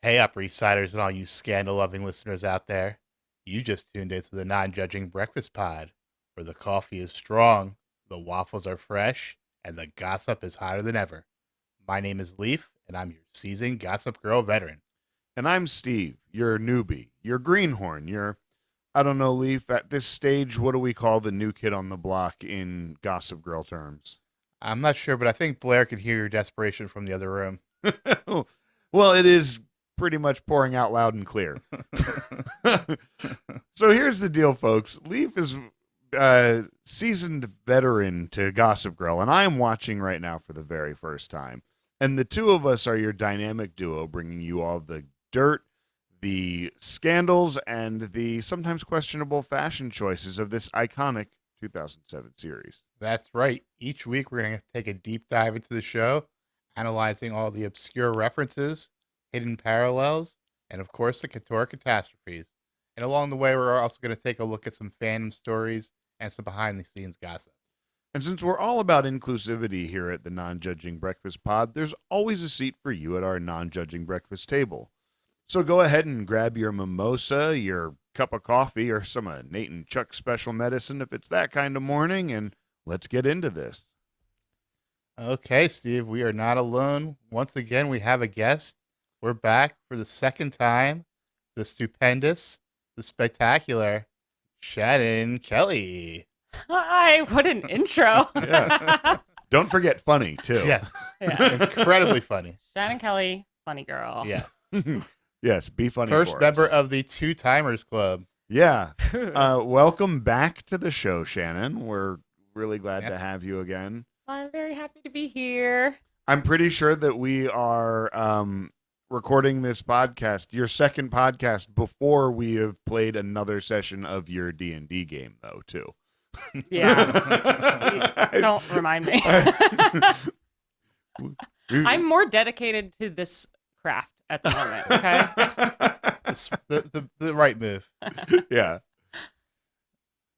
Hey, Upper East Siders and all you scandal-loving listeners out there. You just tuned into the non-judging breakfast pod, where the coffee is strong, the waffles are fresh, and the gossip is hotter than ever. My name is Leif, and I'm your seasoned Gossip Girl veteran. And I'm Steve, your newbie, your greenhorn, I don't know, Leaf, at this stage, what do we call the new kid on the block in Gossip Girl terms? I'm not sure, but I think Blair could hear your desperation from the other room. Well, it is pretty much pouring out loud and clear. So here's the deal, folks. Leaf is a seasoned veteran to Gossip Girl, and I am watching right now for the very first time. And the two of us are your dynamic duo, bringing you all the dirt, the scandals, and the sometimes questionable fashion choices of this iconic 2007 series. That's right. Each week, we're going to take a deep dive into the show, analyzing all the obscure references, hidden parallels, and of course, the Couture catastrophes. And along the way, we're also going to take a look at some fandom stories and some behind the scenes gossip. And since we're all about inclusivity here at the Non-Judging Breakfast Pod, there's always a seat for you at our non-judging breakfast table. So go ahead and grab your mimosa, your cup of coffee, or some of Nate and Chuck's special medicine if it's that kind of morning, and let's get into this. Okay, Steve, we are not alone. Once again, we have a guest. We're back for the second time. The stupendous, the spectacular Shannon Kelly. Hi, what an intro. Yeah. Don't forget funny, too. Yes, Yeah. incredibly funny. Shannon Kelly, funny girl. Yeah. Yes, be funny First for member us. of the Two Timers Club. Yeah. Welcome back to the show, Shannon. We're really glad Yep. to have you again. I'm very happy to be here. I'm pretty sure that we are recording this podcast, your second podcast, before we have played another session of your D&D game, though, too. Yeah. Don't remind me. I'm more dedicated to this craft at the moment, okay? The right move. Yeah.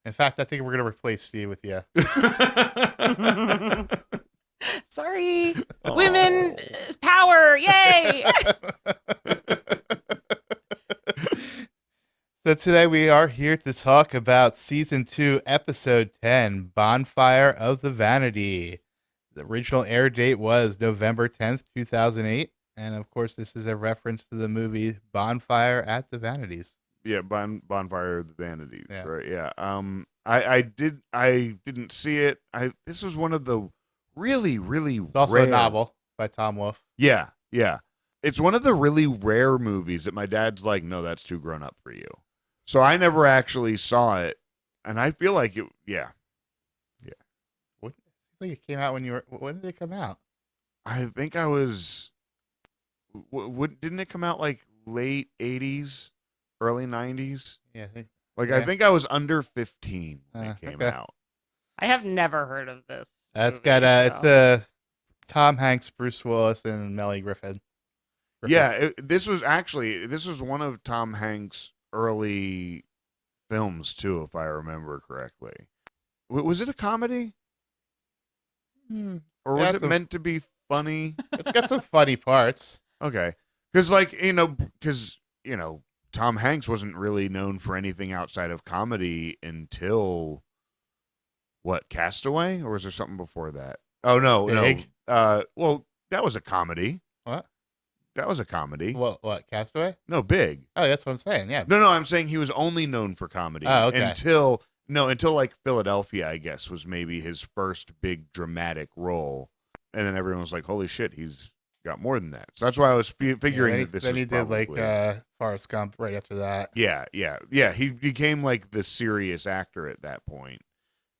In fact, I think we're going to replace Steve with you. Sorry. Aw. Women power. Yay. So today we are here to talk about Season 2, Episode 10, Bonfire of the Vanity. The original air date was November 10th, 2008. And of course, this is a reference to the movie Bonfire at the Vanities. Yeah, Bonfire of the Vanities, Yeah. right? Yeah. I didn't see it. This was one of the really, really It's also rare a novel by Tom Wolfe. Yeah, yeah. It's one of the really rare movies that my dad's like, no, that's too grown up for you. So I never actually saw it, and I feel like it. Yeah, What? It seems like it came out when did it come out? I think I was. Didn't it come out like late '80s, early '90s? Yeah, I think. Like Yeah. I think I was under 15 when it came Okay. out. I have never heard of this. It's movie, got so- it's Tom Hanks, Bruce Willis, and Melanie Griffith. Yeah, this was one of Tom Hanks' early films too, if I remember correctly. Was it a comedy, Hmm. or was Yeah, it some- meant to be funny? It's got some funny parts. Okay, because Tom Hanks wasn't really known for anything outside of comedy until what, Castaway, or was there something before that? Oh no, Big. no. Well, that was a comedy. What? That was a comedy. What? Castaway? No, Big. Oh, that's what I'm saying. Yeah. No, I'm saying he was only known for comedy Oh, okay. until like Philadelphia, I guess, was maybe his first big dramatic role, and then everyone was like, "Holy shit, he's got more than that." So that's why I was figuring then that this then was he did probably... like Forrest Gump right after that. Yeah. He became like the serious actor at that point,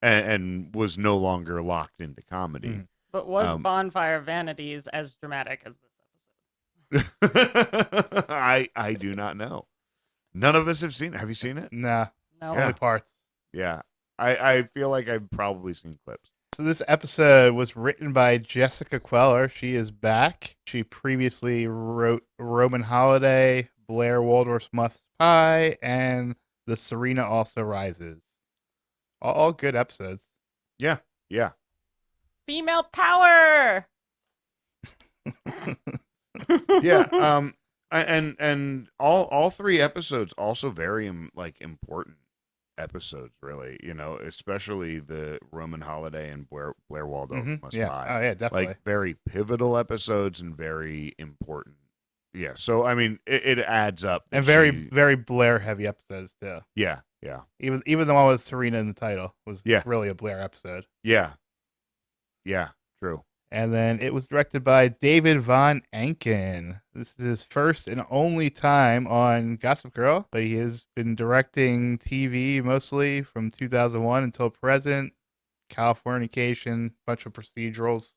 and was no longer locked into comedy. Mm. But was Bonfire Vanities as dramatic as this episode? I do not know. None of us have seen it. Have you seen it? Nah, No. Yeah. only parts. Yeah. I feel like I've probably seen clips. So this episode was written by Jessica Queller. She is back. She previously wrote Roman Holiday, Blair Waldorf's Muff Pie, and The Serena Also Rises. All good episodes. Yeah. Female power. Yeah. And all three episodes also very important episodes, really. Especially the Roman Holiday and Blair Waldorf Must Yeah. Die. Oh yeah, definitely. Like very pivotal episodes and very important. Yeah. So I mean, it adds up. And very very Blair heavy episodes too. Yeah. Yeah. Even the one with Serena in the title was Yeah. really a Blair episode. Yeah. Yeah. True. And then it was directed by David Von Anken. This is his first and only time on Gossip Girl, but he has been directing TV mostly from 2001 until present. Californication, bunch of procedurals.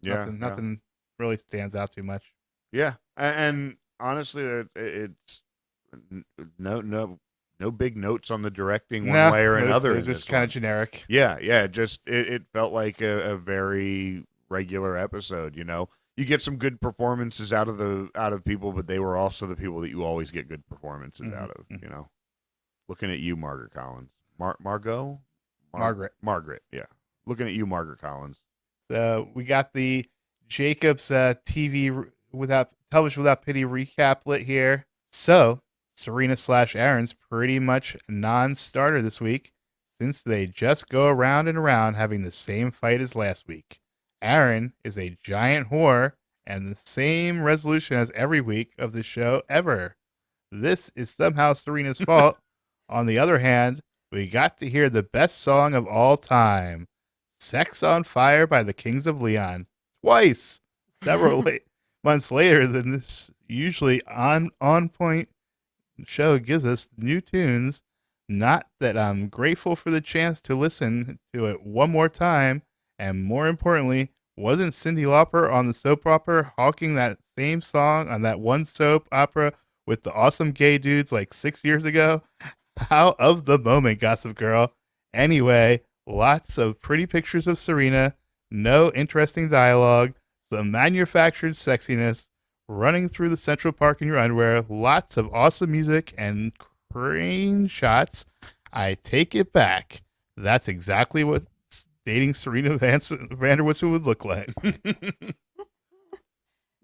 Yeah. Nothing really stands out too much. Yeah. And honestly, it's no big notes on the directing one way or another. It's just kind of generic. Yeah. Yeah. It felt like a very regular episode. You get some good performances out of people, but they were also the people that you always get good performances out of. Looking at you, Margaret Collins. Margot. Margaret. Yeah. Looking at you, Margaret Collins. So we got the Jacobs television without pity recap lit here. So Serena / Aaron's pretty much non-starter this week, since they just go around and around having the same fight as last week. Aaron is a giant whore and the same resolution as every week of the show ever. This is somehow Serena's fault. On the other hand, we got to hear the best song of all time, Sex on Fire by the Kings of Leon, twice, several months later than this usually on point show gives us new tunes. Not that I'm grateful for the chance to listen to it one more time, and more importantly, wasn't Cyndi Lauper on the soap opera hawking that same song on that one soap opera with the awesome gay dudes like 6 years ago? How of the moment, Gossip Girl. Anyway, lots of pretty pictures of Serena, no interesting dialogue, some manufactured sexiness, running through the Central Park in your underwear, lots of awesome music and crane shots. I take it back. That's exactly what dating Serena Vanderwoodson would look like.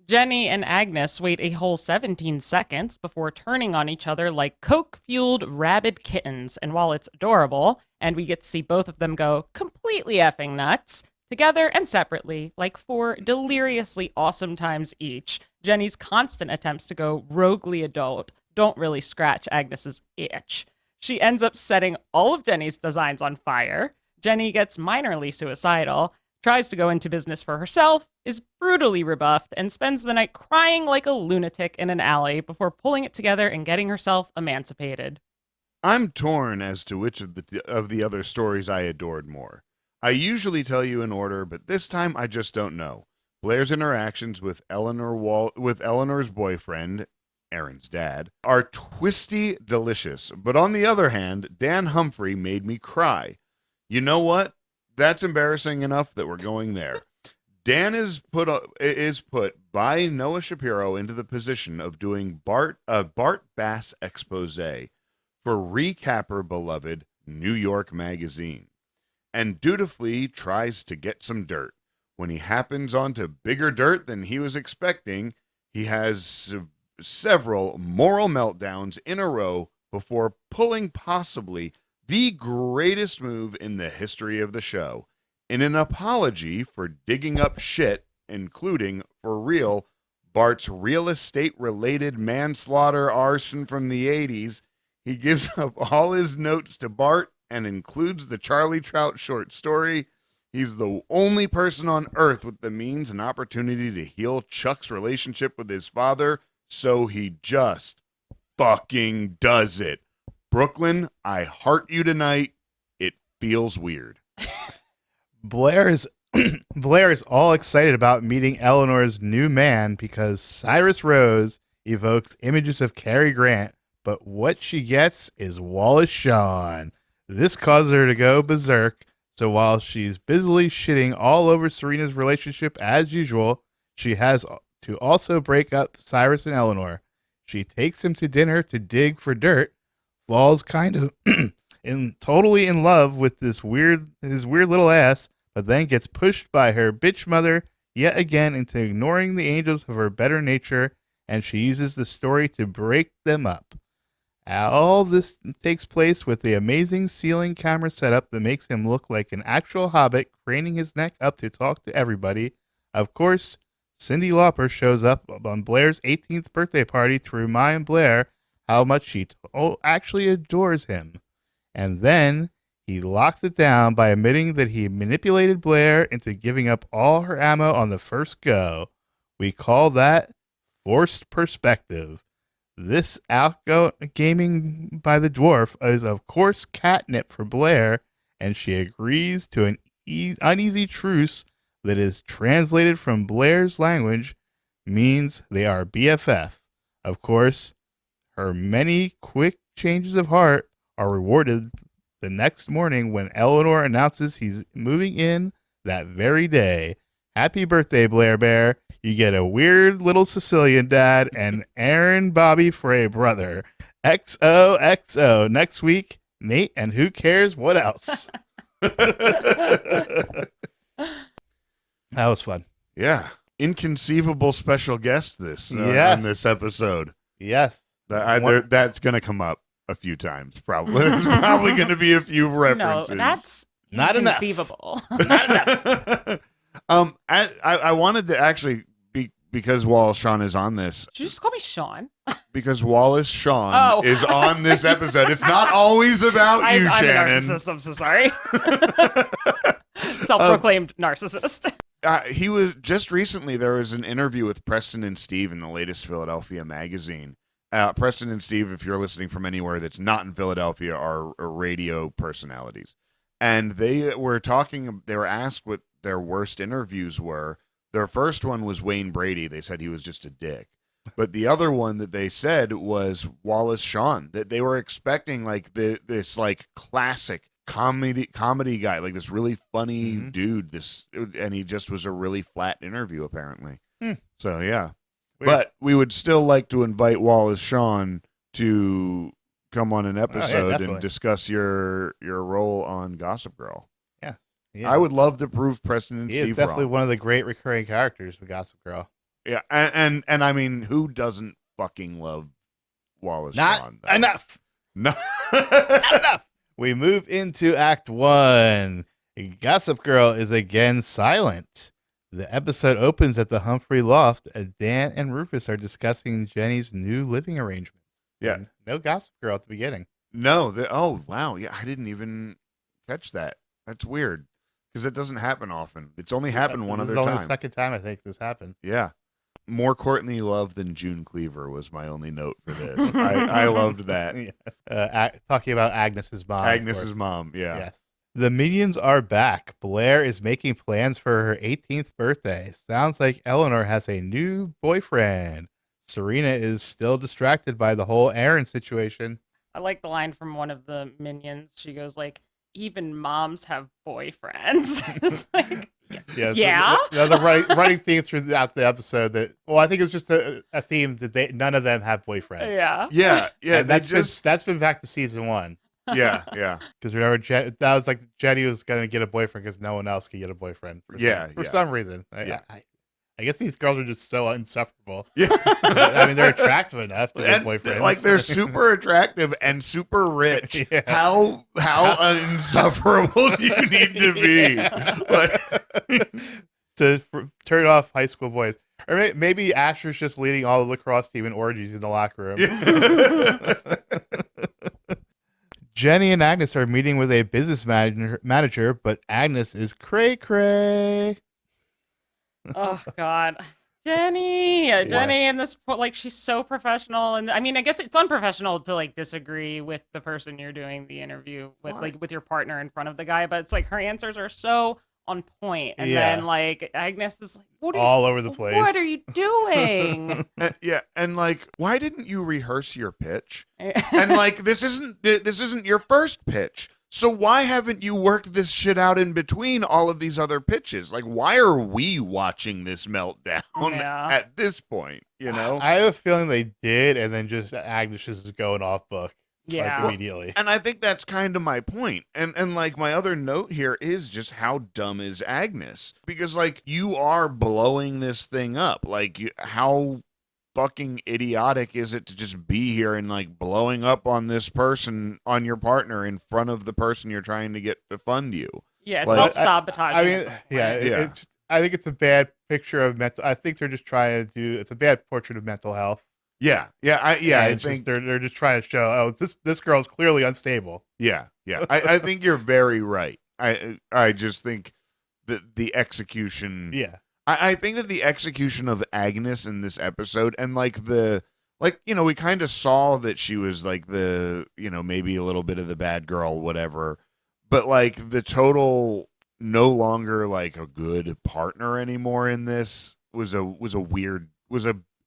Jenny and Agnes wait a whole 17 seconds before turning on each other like coke-fueled rabid kittens. And while it's adorable, and we get to see both of them go completely effing nuts, together and separately, like 4 deliriously awesome times each, Jenny's constant attempts to go roguely adult don't really scratch Agnes's itch. She ends up setting all of Jenny's designs on fire. Jenny gets minorly suicidal, tries to go into business for herself, is brutally rebuffed, and spends the night crying like a lunatic in an alley before pulling it together and getting herself emancipated. I'm torn as to which of the other stories I adored more. I usually tell you in order, but this time I just don't know. Blair's interactions with Eleanor's boyfriend, Aaron's dad, are twisty delicious, but on the other hand, Dan Humphrey made me cry. You know what? That's embarrassing enough that we're going there. Dan is put by Noah Shapiro into the position of doing Bart Bass expose for Recapper beloved New York Magazine, and dutifully tries to get some dirt. When he happens onto bigger dirt than he was expecting, he has several moral meltdowns in a row before pulling possibly the greatest move in the history of the show, in an apology for digging up shit, including, for real, Bart's real estate-related manslaughter arson from the 80s. He gives up all his notes to Bart and includes the Charlie Trout short story. He's the only person on Earth with the means and opportunity to heal Chuck's relationship with his father, so he just fucking does it. Brooklyn, I heart you tonight. It feels weird. Blair is all excited about meeting Eleanor's new man because Cyrus Rose evokes images of Cary Grant, but what she gets is Wallace Shawn. This causes her to go berserk, so while she's busily shitting all over Serena's relationship as usual, she has to also break up Cyrus and Eleanor. She takes him to dinner to dig for dirt, falls kind of totally in love with his weird little ass, but then gets pushed by her bitch mother yet again into ignoring the angels of her better nature and she uses the story to break them up. All this takes place with the amazing ceiling camera setup that makes him look like an actual hobbit, craning his neck up to talk to everybody. Of course, Cyndi Lauper shows up on Blair's 18th birthday party to remind Blair how much she actually adores him. And then he locks it down by admitting that he manipulated Blair into giving up all her ammo on the first go. We call that forced perspective. This gaming by the dwarf is, of course, catnip for Blair, and she agrees to an uneasy truce that is translated from Blair's language, means they are BFF. Of course, her many quick changes of heart are rewarded the next morning when Eleanor announces he's moving in that very day. Happy birthday, Blair Bear. You get a weird little Sicilian dad and Aaron Bobby for a brother. XOXO. Next week, Nate and who cares what else? That was fun. Yeah. Inconceivable special guest this Yes. on this episode. Yes. That's going to come up a few times, probably. There's probably going to be a few references. No, that's Not enough. inconceivable. Not enough. I wanted to actually, because Wallace Shawn is on this, Did you just call me Sean? because Wallace Shawn Oh. is on this episode. It's not always about you, I'm a Shannon. narcissist. I'm so sorry. Self-proclaimed narcissist. He was just recently. There was an interview with Preston and Steve in the latest Philadelphia magazine. Preston and Steve, if you're listening from anywhere that's not in Philadelphia, are radio personalities, and they were talking. They were asked what their worst interviews were. Their first one was Wayne Brady. They said he was just a dick. But the other one that they said was Wallace Shawn. That they were expecting like this like classic comedy guy, like this really funny dude. And he just was a really flat interview apparently. So yeah, weird. But we would still like to invite Wallace Shawn to come on an episode and discuss your role on Gossip Girl. Yeah. I would love to prove Preston and Steve He is definitely wrong. one of the great recurring characters of Gossip Girl. Yeah, and I mean, who doesn't fucking love Wallace Shawn? Not enough. No. Not enough. We move into Act 1. Gossip Girl is again silent. The episode opens at the Humphrey Loft. Dan and Rufus are discussing Jenny's new living arrangements. Yeah. And no Gossip Girl at the beginning. No. Oh, wow. Yeah, I didn't even catch that. That's weird. Because it doesn't happen often. It's only happened one other This is only time. the second time I think this happened. Yeah. More Courtney Love than June Cleaver was my only note for this. I loved that. Yes. Talking about Agnes's mom. Agnes's mom, yeah. Yes. The minions are back. Blair is making plans for her 18th birthday. Sounds like Eleanor has a new boyfriend. Serena is still distracted by the whole Aaron situation. I like the line from one of the minions. She goes like, even moms have boyfriends. It's like, yeah. There's a running theme throughout the episode that, well, I think it was just a theme that none of them have boyfriends. Yeah. Yeah. And that's been back to season 1. Yeah. Because remember, that was like Jenny was going to get a boyfriend because no one else could get a boyfriend. For some reason. I guess these girls are just so insufferable. Yeah. I mean, they're attractive enough to get boyfriends. Like, they're super attractive and super rich. Yeah. How insufferable do you need to be? To turn off high school boys. Or maybe Asher's just leading all the lacrosse team in orgies in the locker room. Yeah. Jenny and Agnes are meeting with a business manager, but Agnes is cray-cray. Oh God, Jenny in this like she's so professional, and I mean I guess it's unprofessional to like disagree with the person you're doing the interview with, like with your partner in front of the guy, but it's like her answers are so on point, and then like Agnes is like, what are all over the place. What are you doing? Yeah, and like, why didn't you rehearse your pitch? And like, this isn't your first pitch. So why haven't you worked this shit out in between all of these other pitches? Like, why are we watching this meltdown at this point? You know, I have a feeling they did, and then just Agnes is going off book, like, immediately. And I think that's kind of my point. And like my other note here is just how dumb is Agnes? Because like you are blowing this thing up. Like how fucking idiotic is it to just be here and like blowing up on this person, on your partner in front of the person you're trying to get to fund you? Yeah, it's Like, self-sabotaging. I mean, I think it's a bad picture of mental. I think they're just trying to do. It's a bad portrait of mental health. I think they're just trying to show. Oh, this girl's clearly unstable. I think you're very right. I just think that the execution. Yeah. I think that the execution of Agnes in this episode, and like we kind of saw that she was like maybe a little bit of the bad girl, whatever, but like the total no longer like a good partner anymore in this was an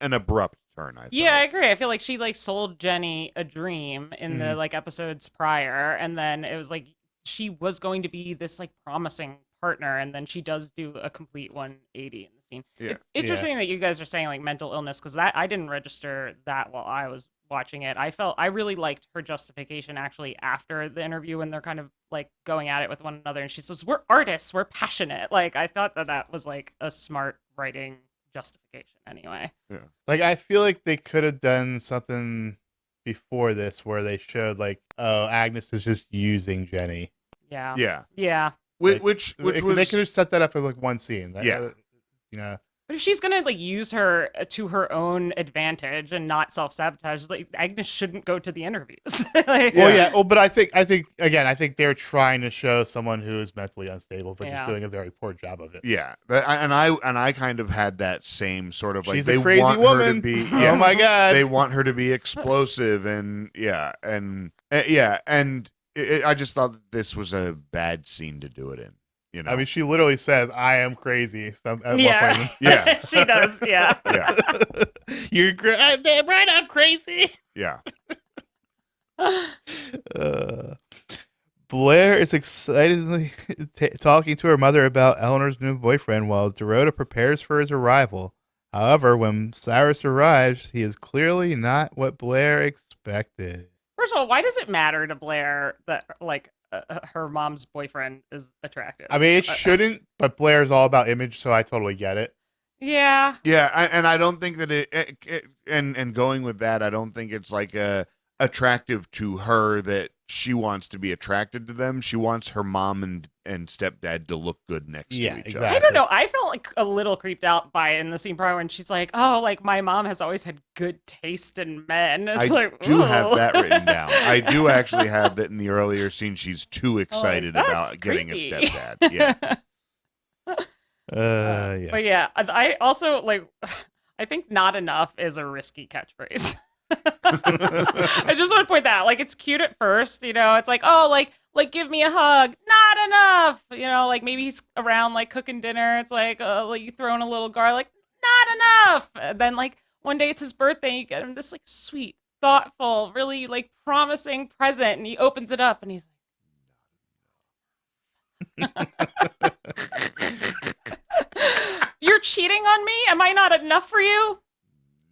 abrupt turn. I thought. Yeah, I agree. I feel like she like sold Jenny a dream in the like episodes prior, and then it was like she was going to be this like promising partner, and then she does do a complete 180 in the scene. Yeah. It's interesting that you guys are saying like mental illness, because that I didn't register that while I was watching it. I really liked her justification actually after the interview when they're kind of like going at it with one another, and she says, "We're artists, we're passionate." Like I thought that was like a smart writing justification anyway. Yeah. Like I feel like they could have done something before this where they showed like, oh, Agnes is just using Jenny. Yeah. Which was they could have set that up in like one scene. Yeah. But if she's gonna like use her to her own advantage and not self-sabotage, like Agnes shouldn't go to the interviews. But I think they're trying to show someone who is mentally unstable, but just doing a very poor job of it. Yeah, I kind of had that same sort of like she's they a crazy want woman. her to be. Oh my god, they want her to be explosive and I just thought that this was a bad scene to do it in. I mean, she literally says, "I am crazy." At one point. Yeah, she does. Yeah, You're right. I'm crazy. Yeah. Blair is excitedly talking to her mother about Eleanor's new boyfriend while Dorota prepares for his arrival. However, when Cyrus arrives, he is clearly not what Blair expected. First of all, why does it matter to Blair that like her mom's boyfriend is attractive? I mean, it shouldn't, but Blair's all about image, so I totally get it. Yeah. And I don't think that and going with that, I don't think it's like attractive to her that she wants to be attracted to them. She wants her mom and stepdad to look good next to each exactly. other. I don't know. I felt like a little creeped out by it in the scene prior when she's like, "Oh, like my mom has always had good taste in men." It's I like, do ooh. have that written down. I do actually have that in the earlier scene. She's too excited that's about getting a creepy. stepdad. Yeah. Yeah. But yeah, I also like. I think "not enough" is a risky catchphrase. I just want to point that out. Like, it's cute at first, it's like, oh, like give me a hug. Not enough. Like maybe he's around like cooking dinner. It's like, like you throw in a little garlic. Not enough. And then like one day it's his birthday. You get him this like sweet, thoughtful, really like promising present, and he opens it up and he's like, "You're cheating on me? Am I not enough for you?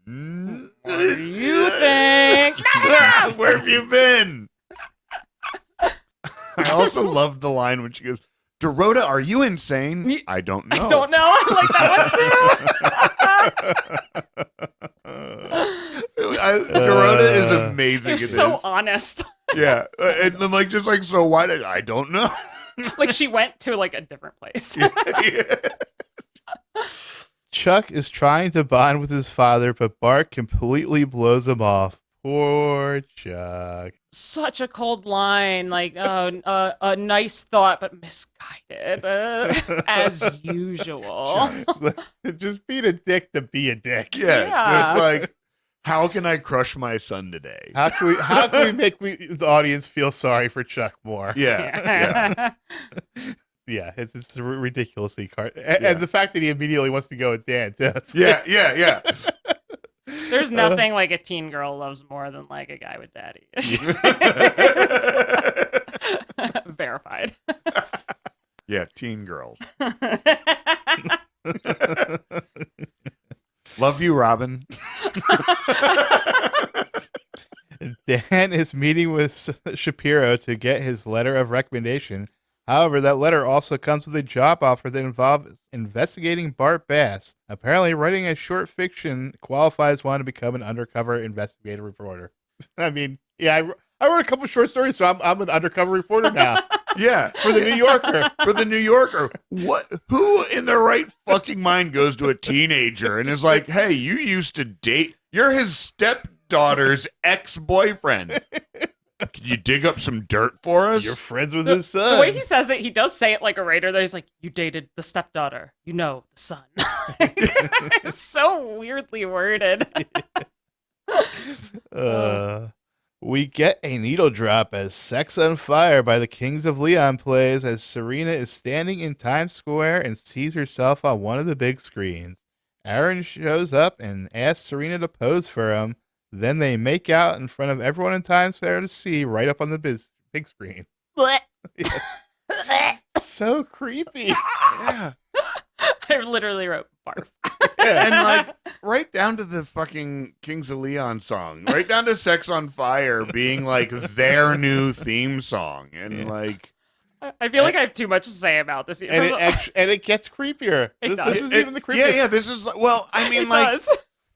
What do you think? Not enough! Where have you been?" I also loved the line when she goes, "Dorota, are you insane?" I don't know. I don't know. I like that one too. Dorota is amazing. They're so honest. Yeah. And then like, just like, so why did I don't know. Like she went to like a different place. Yeah. Chuck is trying to bond with his father, but Bart completely blows him off. Poor Chuck. Such a cold line, like a nice thought but misguided, as usual. Just being a dick to be a dick. Yeah. Yeah. Just like, how can I crush my son today? How can we make the audience feel sorry for Chuck more? Yeah. Yeah, it's ridiculously and the fact that he immediately wants to go with Dan too. Yeah. There's nothing like a teen girl loves more than like a guy with daddy. Verified. Yeah, teen girls. Love you, Robin. Dan is meeting with Shapiro to get his letter of recommendation. However, that letter also comes with a job offer that involves investigating Bart Bass. Apparently, writing a short fiction qualifies one to become an undercover investigative reporter. I mean, yeah, I wrote a couple short stories, so I'm an undercover reporter now. Yeah, For the New Yorker. For the New Yorker. What? Who in their right fucking mind goes to a teenager and is like, "Hey, you used to date. You're his stepdaughter's ex-boyfriend. Can you dig up some dirt for us?" You're friends with his son. The way he says it, he does say it like a writer. That he's like, "You dated the stepdaughter, the son." It's so weirdly worded. We get a needle drop as Sex on Fire by the Kings of Leon plays as Serena is standing in Times Square and sees herself on one of the big screens. Aaron shows up and asks Serena to pose for him. Then they make out in front of everyone in Times Square to see right up on the big screen. So creepy. Yeah. I literally wrote barf. And like right down to the fucking Kings of Leon song, right down to Sex on Fire being like their new theme song. And like, I feel like I have too much to say about this. And it gets creepier. This is even the creepiest. Yeah, this is, well, I mean, It like, does.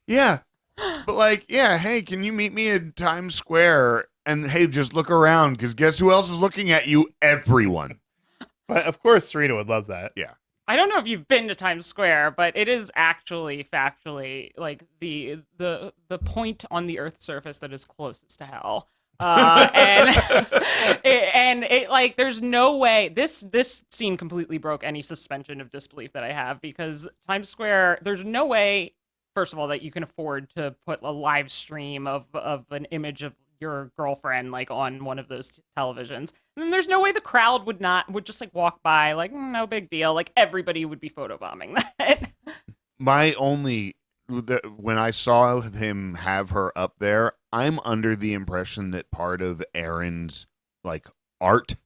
yeah. But like, yeah, hey, can you meet me in Times Square? And hey, just look around, because guess who else is looking at you? Everyone. But of course, Serena would love that. Yeah. I don't know if you've been to Times Square, but it is actually factually like the point on the Earth's surface that is closest to hell. And it like there's no way this scene completely broke any suspension of disbelief that I have, because Times Square, there's no way, first of all, that you can afford to put a live stream of an image of your girlfriend like on one of those televisions. And then there's no way the crowd would just like walk by like, no big deal. Like everybody would be photobombing that. When I saw him have her up there, I'm under the impression that part of Aaron's like art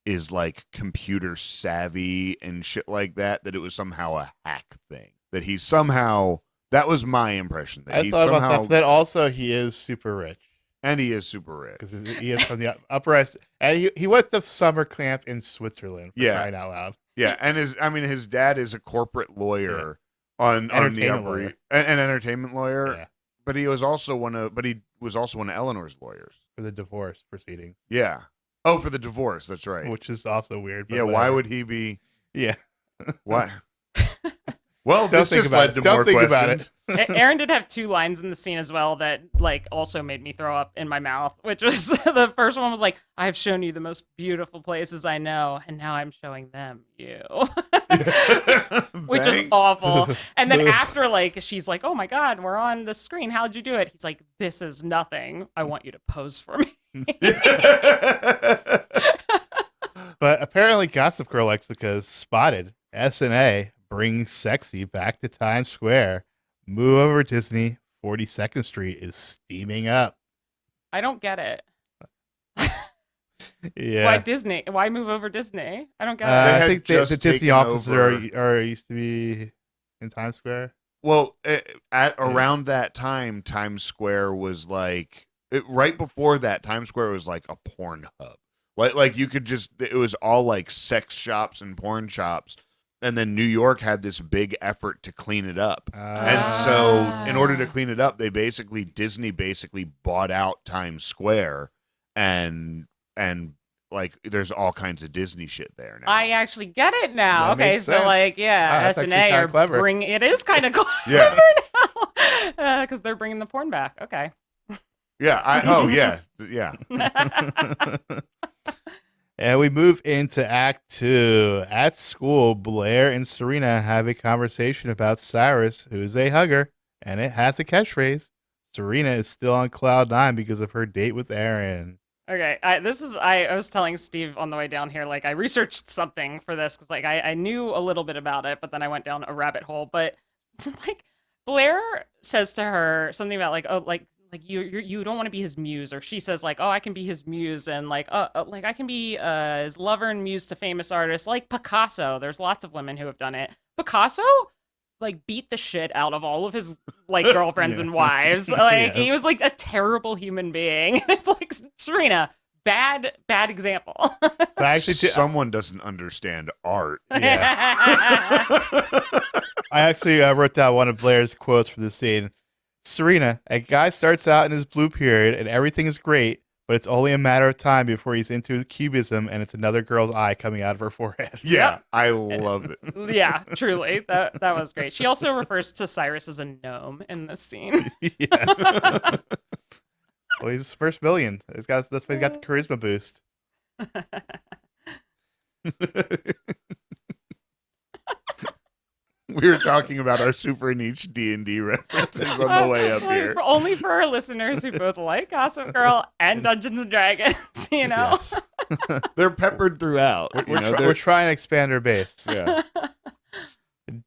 is like computer savvy and shit like that it was somehow a hack thing. That was my impression. That I thought about that, but then also he is super rich. And he is super rich. Because he is from the Upper West. And he went to summer camp in Switzerland, for crying out loud. Yeah, and his dad is a corporate lawyer on the Upper East, an entertainment lawyer. Yeah. But he was also one of Eleanor's lawyers. For the divorce proceedings. Yeah. Oh, for the divorce, that's right. Which is also weird. But yeah, why would he be? Yeah. Why? Well, this just led to more questions. Aaron did have two lines in the scene as well that like also made me throw up in my mouth, which was the first one was like, "I have shown you the most beautiful places I know, and now I'm showing them you," which is awful. And then after like she's like, "Oh my God, we're on the screen. How'd you do it?" He's like, "This is nothing. I want you to pose for me." But apparently, Gossip Girl Lexica spotted S&A brings sexy back to Times Square. Move over, Disney. 42nd Street is steaming up. I don't get it. Yeah. Why Disney? Why move over Disney? I don't get it. I think the Disney offices are used to be in Times Square. Well, around that time, Times Square was like right before that. Times Square was like a porn hub. Like you could it was all like sex shops and porn shops. And then New York had this big effort to clean it up. And so in order to clean it up, Disney basically bought out Times Square and like there's all kinds of Disney shit there now. I actually get it now. That okay, makes so sense. like S&A are clever. it is kind of clever Yeah. now because they're bringing the porn back. Okay. Yeah. Yeah. And we move into Act 2. At school, Blair and Serena have a conversation about Cyrus, who is a hugger, and it has a catchphrase. Serena is still on cloud 9 because of her date with Aaron. Okay, I was telling Steve on the way down here, like I researched something for this because like I knew a little bit about it, but then I went down a rabbit hole. But like Blair says to her something about like, oh, like you don't want to be his muse, or she says like, oh, I can be his muse, and like I can be his lover and muse to famous artists like Picasso. There's lots of women who have done it. Picasso like beat the shit out of all of his like girlfriends and wives. Like he was like a terrible human being. It's like Serena, bad example. So I actually, Someone doesn't understand art. I actually wrote down one of Blair's quotes for the scene. Serena, a guy starts out in his blue period and everything is great, but it's only a matter of time before he's into cubism and it's another girl's eye coming out of her forehead. Yeah, Yep. I love it. Yeah, truly. That was great. She also refers to Cyrus as a gnome in this scene. Yes. Well, he's his first villain. That's why he's got the charisma boost. We were talking about our super niche D&D references on the way up here. Only for our listeners who both like Gossip Girl and Dungeons and Dragons, you know? Yes. They're peppered throughout. We're trying to expand our base. Yeah.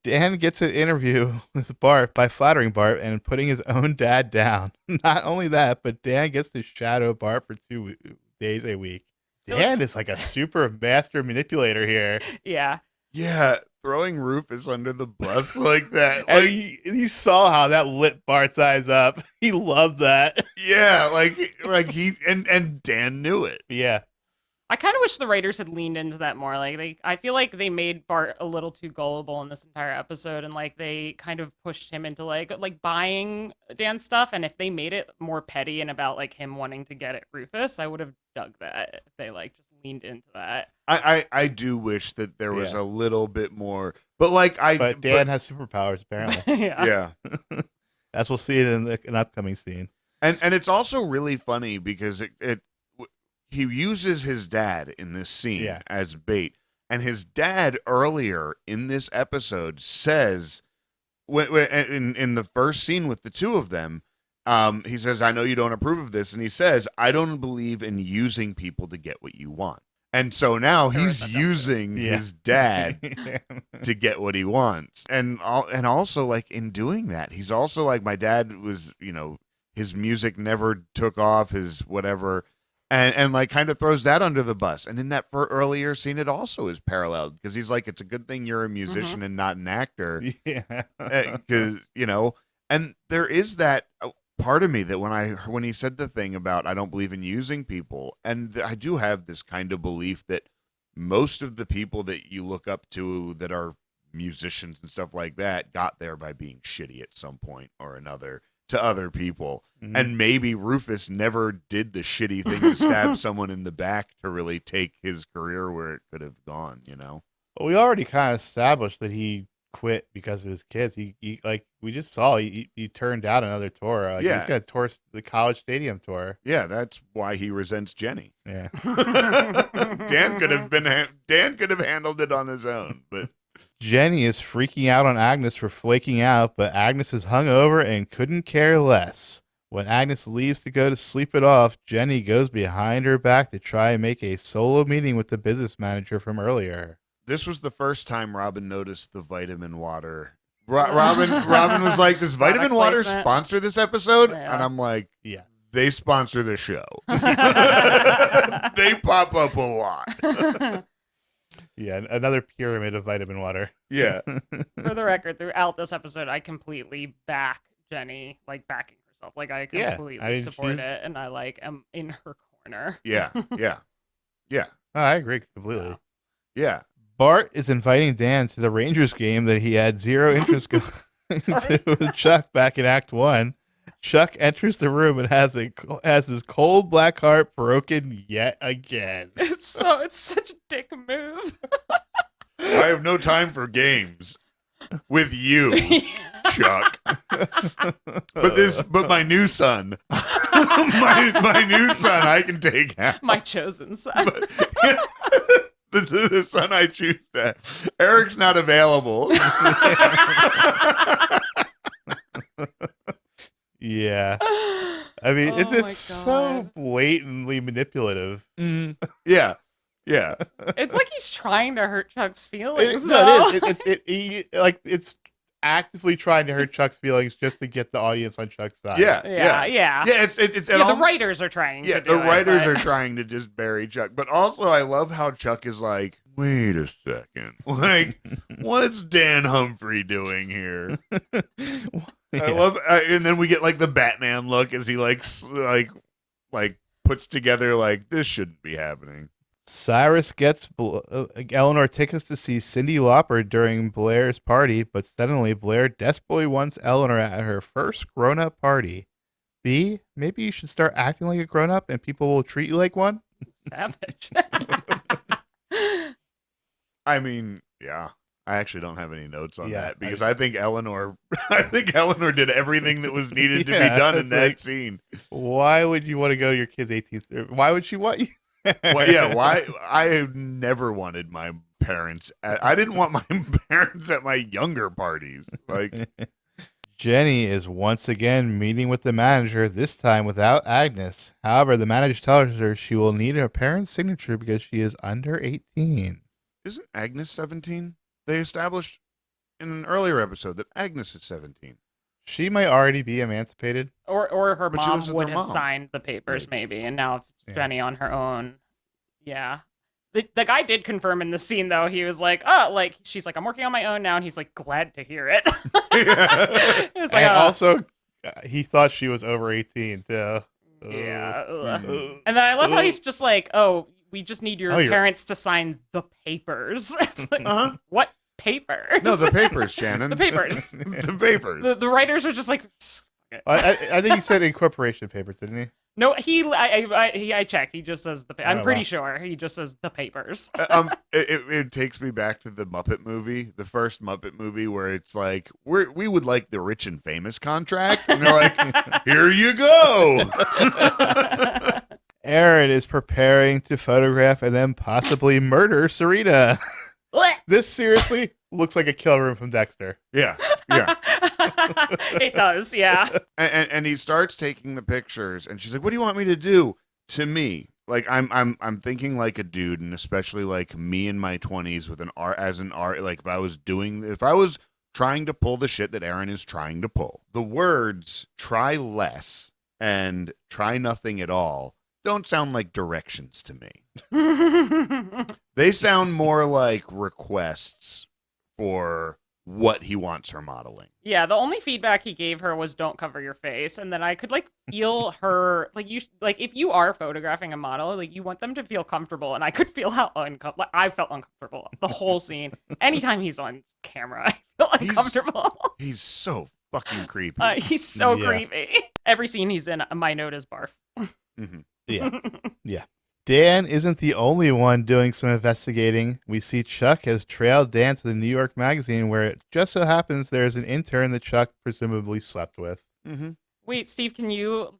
Dan gets an interview with Bart by flattering Bart and putting his own dad down. Not only that, but Dan gets to shadow Bart for 2 days a week. Dan is like a super master manipulator here. Yeah. Yeah, throwing Rufus under the bus like that. And Like, you saw how that lit Bart's eyes up. He loved that. yeah, like he and Dan knew it. Yeah. I kind of wish the writers had leaned into that more. I feel like they made Bart a little too gullible in this entire episode, and like they kind of pushed him into like buying Dan's stuff. And if they made it more petty and about like him wanting to get at Rufus, I would have dug that if they like just leaned into that. I do wish that there was a little bit more, but Dan has superpowers apparently. Yeah. Yeah. As we'll see it in an upcoming scene. And it's also really funny because he uses his dad in this scene as bait. And his dad earlier in this episode says, in the first scene with the two of them, he says, I know you don't approve of this. And he says, I don't believe in using people to get what you want. And so now he's using his dad to get what he wants. And also, like, in doing that, he's also like, my dad was, his music never took off, his whatever, and like kind of throws that under the bus. And in that earlier scene, it also is paralleled because he's like, it's a good thing you're a musician and not an actor. Yeah. Because, and there is that part of me that when he said the thing about I don't believe in using people, and I do have this kind of belief that most of the people that you look up to that are musicians and stuff like that got there by being shitty at some point or another to other people. Mm-hmm. And maybe Rufus never did the shitty thing to stab someone in the back to really take his career where it could have gone, Well, we already kind of established that he quit because of his kids. He like we just saw he turned down another tour. He's got to tour the college stadium tour. Yeah, that's why he resents Jenny. Yeah. Dan could have handled it on his own, but Jenny is freaking out on Agnes for flaking out, but Agnes is hungover and couldn't care less. When Agnes leaves to go to sleep it off, Jenny goes behind her back to try and make a solo meeting with the business manager from earlier. This was the first time Robin noticed the vitamin water. Robin was like, does vitamin water sponsor this episode? Yeah. And I'm like, yeah, they sponsor the show. They pop up a lot. Yeah, another pyramid of vitamin water. Yeah. For the record, throughout this episode, I completely back Jenny, like backing herself. Like I completely support it, and I am in her corner. Yeah. Oh, I agree completely. Yeah. Bart is inviting Dan to the Rangers game that he had zero interest going into with Chuck back in Act 1. Chuck enters the room and has his cold black heart broken yet again. It's such a dick move. I have no time for games with you, Chuck. But my new son, my new son, I can take out. My chosen son. The son I choose that. Eric's not available. Yeah. I mean, it's so blatantly manipulative. Mm. Yeah. It's like he's trying to hurt Chuck's feelings. It is. It's actively trying to hurt Chuck's feelings just to get the audience on Chuck's side. Yeah. It's the writers are trying. Yeah, the writers are trying to just bury Chuck, but also I love how Chuck is like, wait a second, like, what's Dan Humphrey doing here? I love, and then we get like the Batman look as he like puts together like, this shouldn't be happening. Cyrus gets Eleanor tickets to see Cyndi Lauper during Blair's party, but suddenly Blair desperately wants Eleanor at her first grown-up party. B, maybe you should start acting like a grown-up and people will treat you like one? Savage. I mean, yeah. I actually don't have any notes on Yeah, that because I think Eleanor did everything that was needed to be done in that scene. Why would you want to go to your kid's 18th? Why would she want you? Well, yeah, why? I never wanted my parents. I didn't want my parents at my younger parties. Like, Jenny is once again meeting with the manager, this time without Agnes. However, the manager tells her she will need her parents' signature because she is under 18. isn't Agnes 17? They established in an earlier episode that Agnes is 17. She might already be emancipated. Or her But she mom lives with would her have mom. signed the papers, maybe, and now it's Yeah. Jenny on her own. Yeah. The guy did confirm in the scene, though. He was like, oh, like, she's like, I'm working on my own now, and he's like, glad to hear it. He was like, And "Oh." also, he thought she was over 18, too. Yeah. Ugh. And then I love how he's just like, oh, we just need your Oh, you're- parents to sign the papers. It's like, Uh-huh. what papers? No, the papers, Shannon. The papers. The papers. The writers are just like, I think he said incorporation papers, didn't he? no, I checked. He just says I'm Oh, pretty wow. sure he just says the papers. It takes me back to the Muppet movie, the first Muppet movie, where it's like we would like the rich and famous contract, and they're like, here you go. Aaron is preparing to photograph and then possibly murder Serena. This seriously looks like a kill room from Dexter. Yeah. It does, yeah. And he starts taking the pictures, and she's like, "What do you want me to do?" To me, like I'm thinking like a dude, and especially like me in my 20s with an art as an art. Like if I was trying to pull the shit that Aaron is trying to pull, the words "try less" and "try nothing at all" don't sound like directions to me. They sound more like requests for what he wants her modeling. Yeah, the only feedback he gave her was don't cover your face, and then I could like feel her like if you are photographing a model, like you want them to feel comfortable, and I could feel how uncomfortable I felt uncomfortable the whole scene. Anytime he's on camera, I feel uncomfortable. He's so fucking creepy. He's so Yeah. creepy. Every scene he's in, my note is barf. Mhm. Yeah. Dan isn't the only one doing some investigating. We see Chuck has trailed Dan to the New York Magazine, where it just so happens there's an intern that Chuck presumably slept with. Mm-hmm. Wait, Steve, can you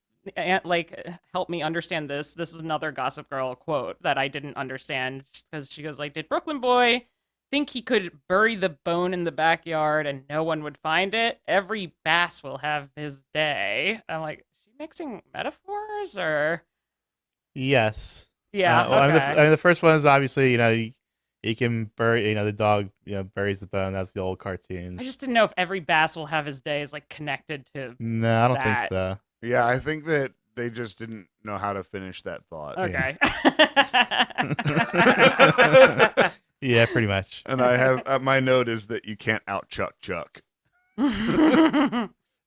like help me understand this? This is another Gossip Girl quote that I didn't understand because she goes like, "Did Brooklyn boy think he could bury the bone in the backyard and no one would find it? Every bass will have his day." I'm like, is she mixing metaphors or? Yes. Yeah. Well, Okay. the first one is obviously, he can bury, the dog, buries the bone. That's the old cartoons. I just didn't know if every bass will have his day is like connected to. No, I don't think that. so. Yeah, I think that they just didn't know how to finish that thought. Okay. Yeah, pretty much. And I have my note is that you can't out Chuck.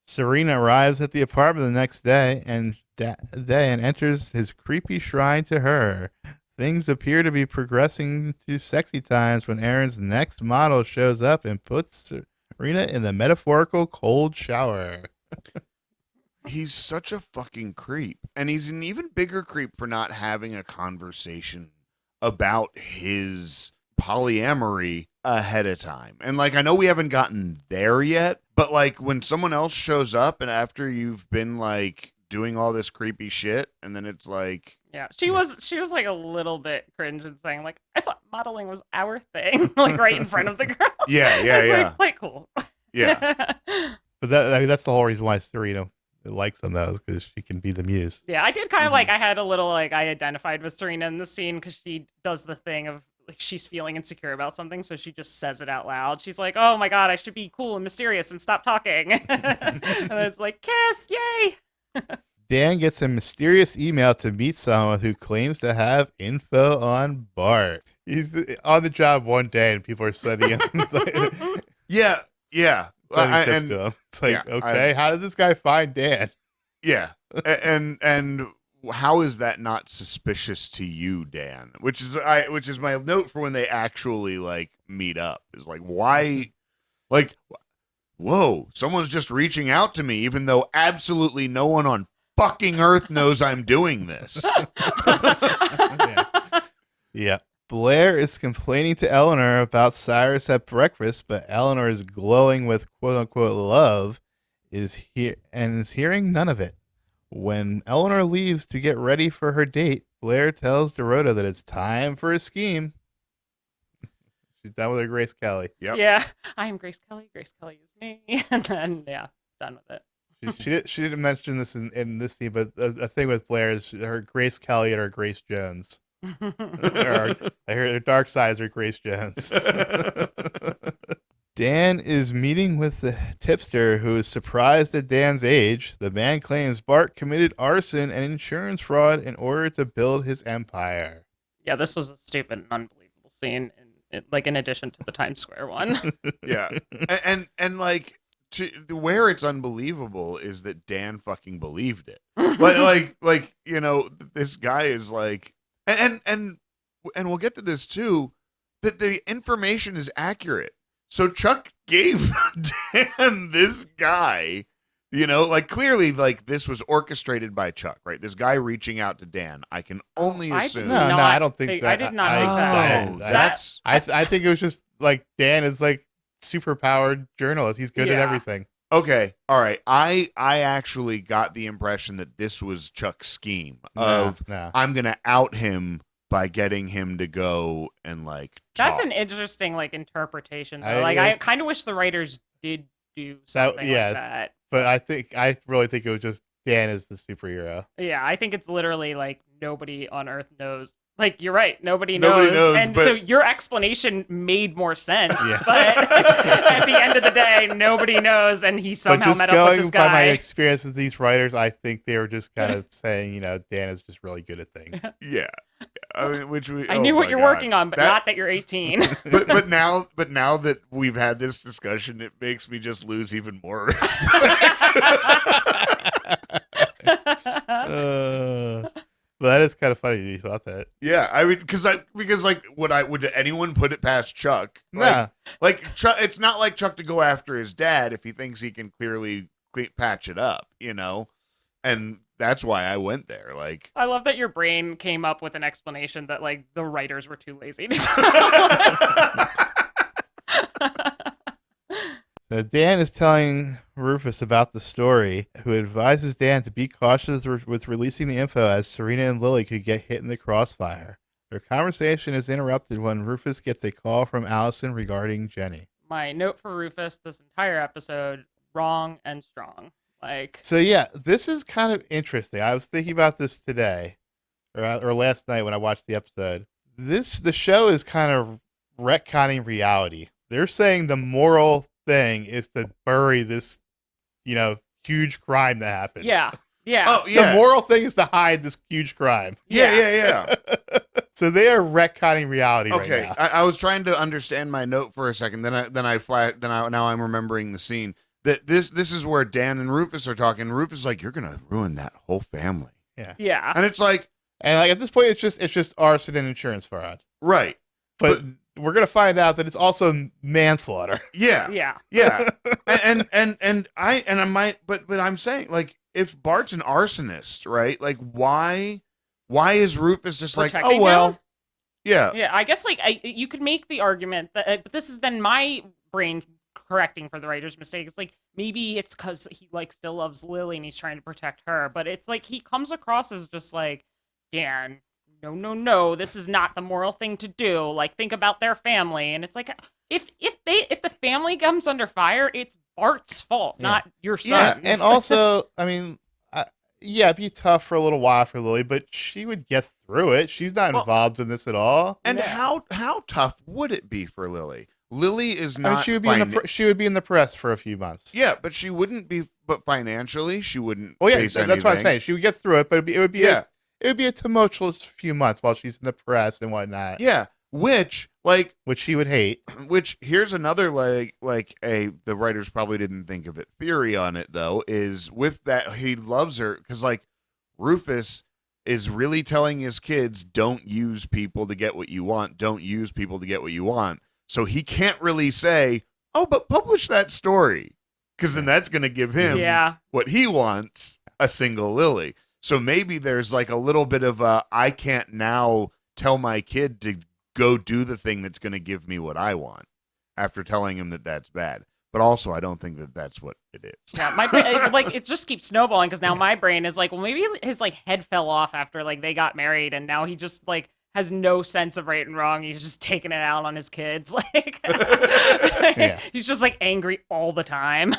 Serena arrives at the apartment the next day and enters his creepy shrine to her. Things appear to be progressing to sexy times when Aaron's next model shows up and puts Serena in the metaphorical cold shower. He's such a fucking creep. And he's an even bigger creep for not having a conversation about his polyamory ahead of time. And like, I know we haven't gotten there yet, but like when someone else shows up and after you've been like doing all this creepy shit, and then it's like, Yeah, she was like a little bit cringe and saying like, I thought modeling was our thing, like right in front of the girl. yeah, It's like cool. yeah. But that's the whole reason why Serena likes them, though, is because she can be the muse. Yeah, I did kind of like, I had a little like, I identified with Serena in the scene because she does the thing of like she's feeling insecure about something, so she just says it out loud. She's like, oh my god, I should be cool and mysterious and stop talking. And it's like, kiss, yay. Dan gets a mysterious email to meet someone who claims to have info on Bart. He's on the job one day and people are sending him Yeah. sending tips to him. It's like, yeah, okay, how did this guy find Dan? Yeah. And how is that not suspicious to you, Dan? Which is my note for when they actually like meet up. Is like, why, like, whoa, someone's just reaching out to me, even though absolutely no one on fucking earth knows I'm doing this. Yeah. Blair is complaining to Eleanor about Cyrus at breakfast, but Eleanor is glowing with quote unquote love, is hearing none of it. When Eleanor leaves to get ready for her date, Blair tells Dorota that it's time for a scheme. She's done with her Grace Kelly. Yep. Yeah, I am Grace Kelly. Grace Kelly is me. And then, yeah, done with it. She didn't mention this in this scene, but a thing with Blair is her Grace Kelly and her Grace Jones. I heard her dark side is her Grace Jones. Dan is meeting with the tipster, who is surprised at Dan's age. The man claims Bart committed arson and insurance fraud in order to build his empire. Yeah, this was a stupid and unbelievable scene, in addition to the Times Square one. Yeah, and like, where it's unbelievable is that Dan fucking believed it. like you know, this guy is like, and we'll get to this too, that the information is accurate. So Chuck gave Dan this guy, you know, like clearly, like this was orchestrated by Chuck, right? This guy reaching out to Dan. I can only assume. No, I don't think that. I did not think that. I think it was just like Dan is like super powered journalist. He's good at everything. Okay, all right. I actually got the impression that this was Chuck's scheme of I'm gonna out him by getting him to go and like talk. That's an interesting like interpretation though. I kind of wish the writers did do something like that. But I really think it was just Dan is the superhero. Yeah, I think it's literally like nobody on Earth knows. Like, you're right. Nobody knows. And so your explanation made more sense. Yeah. But at the end of the day, nobody knows. And he somehow met up with this guy. By my experience with these writers, I think they were just kind of saying, you know, Dan is just really good at things. Yeah. I mean, I knew what you're working on, but not that you're 18. but now that we've had this discussion, it makes me just lose even more respect. But that is kind of funny that you thought that. Yeah, I mean, because would anyone put it past Chuck? Nah. Like Chuck, it's not like Chuck to go after his dad if he thinks he can clearly patch it up, you know, and that's why I went there. Like, I love that your brain came up with an explanation that like the writers were too lazy to So Dan is telling Rufus about the story, who advises Dan to be cautious with releasing the info, as Serena and Lily could get hit in the crossfire. Their conversation is interrupted when Rufus gets a call from Allison regarding Jenny. My note for Rufus this entire episode, wrong and strong. So yeah, this is kind of interesting. I was thinking about this today, or last night when I watched the episode. The show is kind of retconning reality. They're saying the moral thing is to bury this, you know, huge crime that happened. Yeah. Oh, yeah. The moral thing is to hide this huge crime. Yeah. So they are retconning reality right now. Okay, I was trying to understand my note for a second. Now I'm remembering the scene. That this is where Dan and Rufus are talking. Rufus is like, "You're gonna ruin that whole family." Yeah. And it's like, at this point, it's just arson and insurance fraud. Right. But we're gonna find out that it's also manslaughter. Yeah. and I'm saying, like, if Bart's an arsonist, right? Like, why is Rufus just protecting like, oh well, him? yeah. I guess you could make the argument that, but this is then my brain correcting for the writer's mistake. It's like maybe it's because he like still loves Lily and he's trying to protect her, but it's like he comes across as just like, Dan, no, this is not the moral thing to do. Like, think about their family. And it's like, if the family comes under fire, it's Bart's fault, not your son's. Yeah, and also, I mean, it'd be tough for a little while for Lily, but she would get through it. She's not involved in this at all. And how tough would it be for Lily? Lily is not. She would be in the press for a few months. Yeah, but she wouldn't be. But financially, she wouldn't. Well, yeah, that's what I'm saying. She would get through it, but it would be a tumultuous few months while she's in the press and whatnot. Yeah, which she would hate. Which here's another the writers probably didn't think of it. Theory on it though is with that he loves her because like Rufus is really telling his kids, don't use people to get what you want. Don't use people to get what you want. So he can't really say, oh, but publish that story. Because then that's going to give him what he wants, a single lily. So maybe there's like a little bit of I can't now tell my kid to go do the thing that's going to give me what I want after telling him that that's bad. But also, I don't think that that's what it is. Yeah, my brain, like, it just keeps snowballing because now my brain is like, well, maybe his like head fell off after like they got married, and now he just like has no sense of right and wrong. He's just taking it out on his kids. Like, he's just like angry all the time.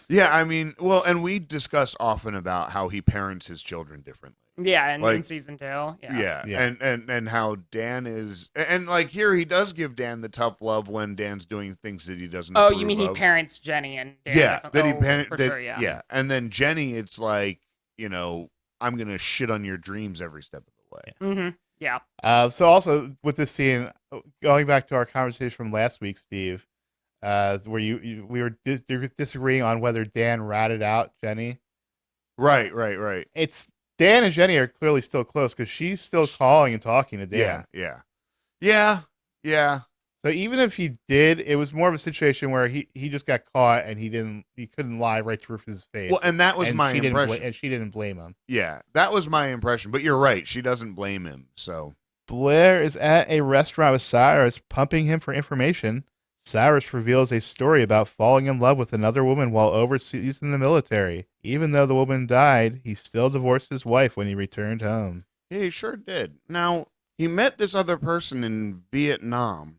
Yeah, I mean, well, and we discuss often about how he parents his children differently. Yeah, like, in season 2. Yeah. And how Dan is, and like here he does give Dan the tough love when Dan's doing things that he doesn't. Oh, you mean of. he parents Jenny and Dan? Yeah, that he sure, yeah, and then Jenny, it's like, you know, I'm gonna shit on your dreams every step of the way. Mm-hmm. Yeah. So also with this scene, going back to our conversation from last week, Steve, where we were disagreeing on whether Dan ratted out Jenny. Right. It's Dan and Jenny are clearly still close because she's still calling and talking to Dan. Yeah. So even if he did, it was more of a situation where he just got caught and he couldn't lie right through his face. Well, and that was my impression. And she didn't blame him. Yeah, that was my impression. But you're right. She doesn't blame him. So Blair is at a restaurant with Cyrus, pumping him for information. Cyrus reveals a story about falling in love with another woman while overseas in the military. Even though the woman died, he still divorced his wife when he returned home. Yeah, he sure did. Now, he met this other person in Vietnam,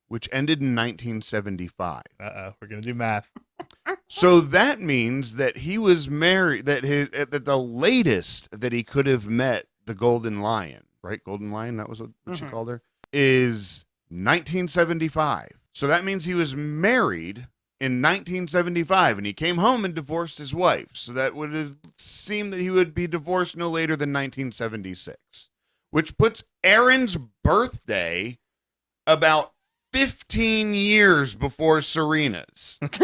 which ended in 1975. Uh-oh, we're going to do math. So that means that he was married, that the latest that he could have met the Golden Lion, right? Golden Lion, that was what she called her, is 1975. So that means he was married in 1975, and he came home and divorced his wife. So that would have seemed that he would be divorced no later than 1976, which puts Aaron's birthday about 15 years before Serena's. At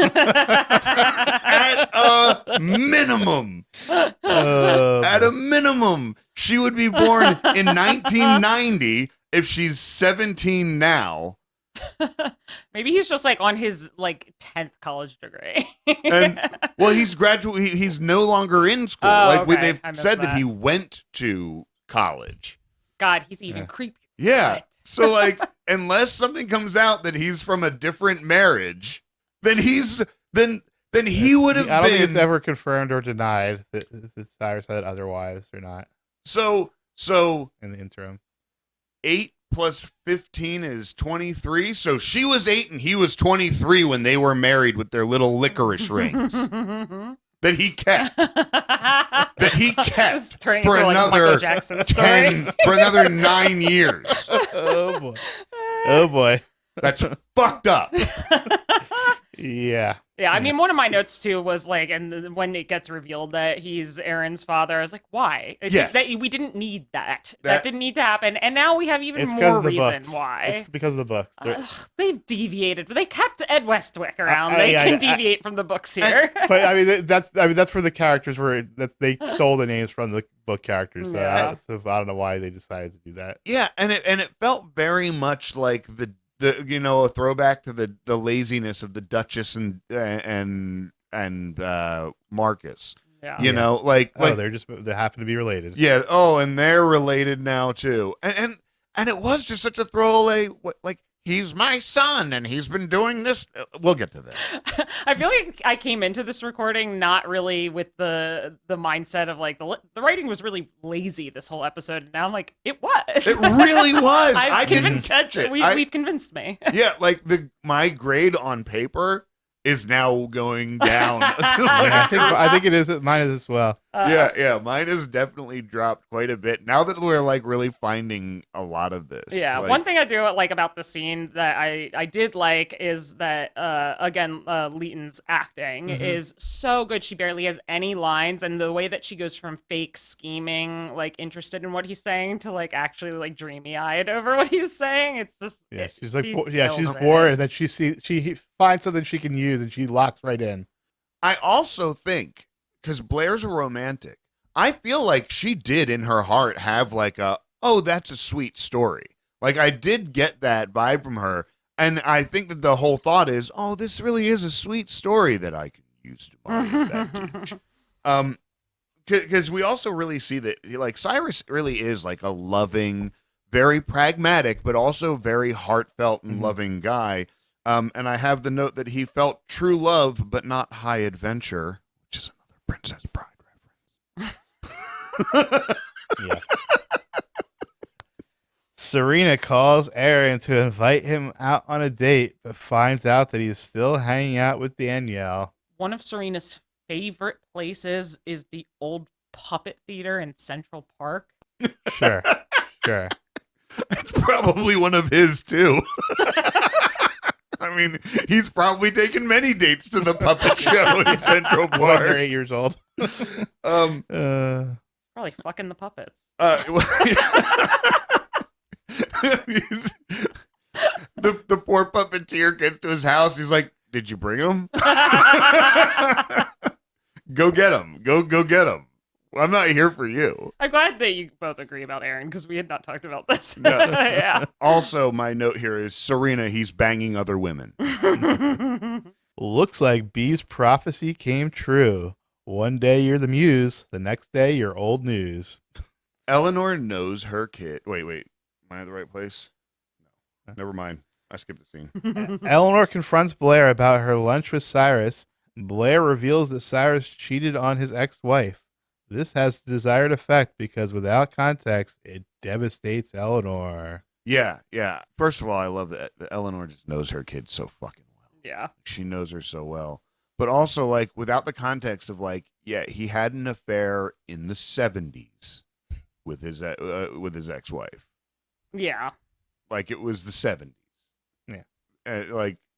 a minimum. At a minimum. She would be born in 1990 if she's 17 now. Maybe he's just like on his like 10th college degree. And well, he's he's no longer in school. They've said that he went to college. God, he's even creepier. Yeah. So like, unless something comes out that he's from a different marriage, then he would have been. I don't think it's ever confirmed or denied that Cyrus had other wives or not. So in the interim, 8 plus 15 is 23. So she was 8 and he was 23 when they were married with their little licorice rings that he kept. For another 10, for another 9 years. Oh boy. Oh boy. That's fucked up. Yeah. Yeah, I mean, one of my notes too was like, and when it gets revealed that he's Aaron's father, I was like, why? We didn't need that. That didn't need to happen. And now we have even more reason why. It's because of the books. They've deviated. They kept Ed Westwick around. They can deviate from the books here. But I mean, that's for the characters where they stole the names from the book characters. So, I don't know why they decided to do that. Yeah, and it felt very much like the a throwback to the laziness of the Duchess and Marcus. Yeah. They happen to be related. Yeah. Oh, and they're related now too. And it was just such a throwaway. Like, he's my son, and he's been doing this. We'll get to that. I feel like I came into this recording not really with the mindset of like the writing was really lazy this whole episode. And now I'm like, it was. It really was. I didn't catch it. We've convinced me. Yeah, like my grade on paper is now going down. I think it is. Mine is as well. Yeah. Mine has definitely dropped quite a bit now that we're like really finding a lot of this. Yeah. Like, one thing I do like about the scene that I did like is that again, Leighton's acting is so good. She barely has any lines, and the way that she goes from fake scheming, like interested in what he's saying, to like actually like dreamy eyed over what he was saying. It's just she's like she's bored, and then she finds something she can use, and she locks right in. I also think, because Blair's a romantic, I feel like she did in her heart have like oh, that's a sweet story. Like I did get that vibe from her. And I think that the whole thought is, oh, this really is a sweet story that I can use to my advantage. Because we also really see that like Cyrus really is like a loving, very pragmatic, but also very heartfelt and loving guy. And I have the note that he felt true love, but not high adventure, which is another Princess Bride reference. Yeah. Serena calls Aaron to invite him out on a date, but finds out that he's still hanging out with Danielle. One of Serena's favorite places is the old puppet theater in Central Park. Sure. It's probably one of his, too. I mean, he's probably taken many dates to the puppet show in Central When Park. they're 8 years old. Probably fucking the puppets. The poor puppeteer gets to his house. He's like, "Did you bring him? Go get him. Go get him. I'm not here for you." I'm glad that you both agree about Aaron because we had not talked about this. No. Yeah. Also, my note here is Serena. He's banging other women. Looks like B's prophecy came true. One day you're the muse, the next day you're old news. Eleanor knows her kid. Wait. Am I at the right place? No. Never mind. I skipped the scene. Eleanor confronts Blair about her lunch with Cyrus. Blair reveals that Cyrus cheated on his ex-wife. This has the desired effect because without context, it devastates Eleanor. Yeah. First of all, I love that Eleanor just knows her kid so fucking well. Yeah. She knows her so well. But also, like, without the context of, like, yeah, he had an affair in the 70s with his ex-wife. Yeah. Like, it was the 70s. Yeah.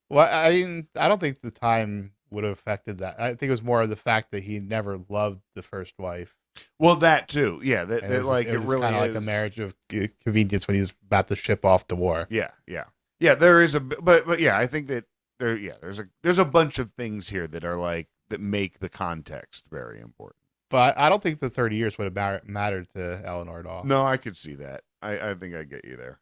Well, I don't think the time would have affected that. I think it was more of the fact that he never loved the first wife. well, that too. Yeah, And it was really kind of is like a marriage of convenience when he was about to ship off to war. Yeah. There is but yeah, I think that there's a bunch of things here that are like that make the context very important. But I don't think the 30 years would have mattered to Eleanor at all. No, I could see that. I think I get you there.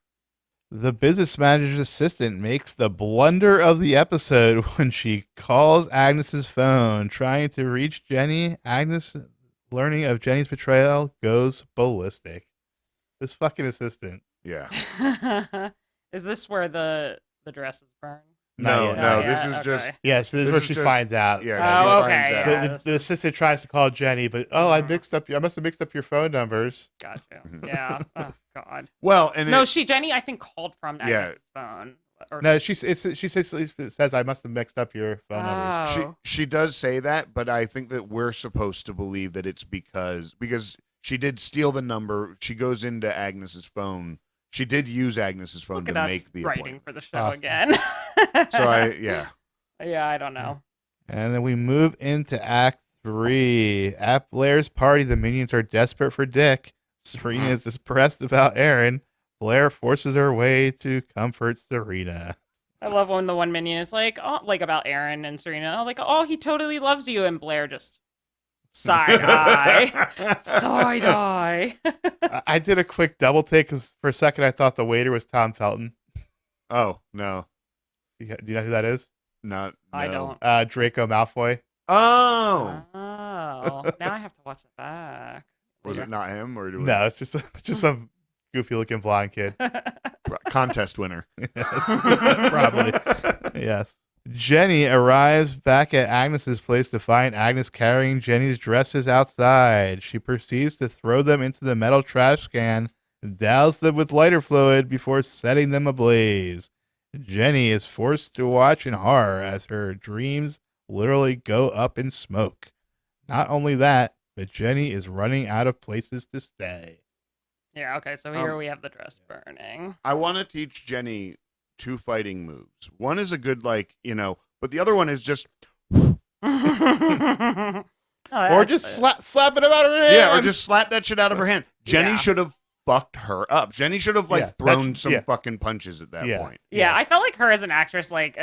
The business manager's assistant makes the blunder of the episode when she calls Agnes's phone trying to reach Jenny. Agnes, learning of Jenny's betrayal, goes ballistic. This fucking assistant. Yeah. Is this where the dress is burned? No, Not yet. this is just Yeah, so this is where she finds out. Yeah, Oh, she okay, finds out. yeah. The assistant tries to call Jenny, but I must have mixed up your phone numbers. Gotcha. Yeah. Oh God. Well, and No, Jenny, I think, called from Yeah. Agnes's phone. Or, No, she says I must have mixed up your phone numbers. Oh. she does say that, but I think that we're supposed to believe that it's because she did steal the number. She goes into Agnes's phone. She did use Agnes's phone Look to at us make the writing appointment. for the show Awesome. again. So Yeah, I don't know. And then we move into Act 3. At Blair's party, the minions are desperate for Dick. Serena is depressed about Aaron. Blair forces her way to comfort Serena. I love when the one minion is like, oh, like about Aaron and Serena. Oh, like, oh, he totally loves you. And Blair just side eye. Side eye. I did a quick double take because for a second I thought the waiter was Tom Felton. Oh no, Do you know who that is? not. I no. don't. Draco Malfoy. Oh, Oh, now I have to watch it back. was it not him or do we No, it's just some goofy looking blonde kid. contest winner? Probably. Yes. Jenny arrives back at Agnes's place to find Agnes carrying Jenny's dresses outside. She proceeds to throw them into the metal trash can, douse them with lighter fluid before setting them ablaze. Jenny is forced to watch in horror as her dreams literally go up in smoke. Not only that, but Jenny is running out of places to stay. Yeah, okay, so here we have the dress burning. I want to teach Jenny 2 fighting moves. One is a good but the other one is just Oh, Or just slap it out of her hand. yeah, or just slap that shit out of her hand. Jenny Yeah. should have fucked her up. Jenny should have Yeah, thrown some fucking punches at that point. Yeah, I felt like her as an actress, like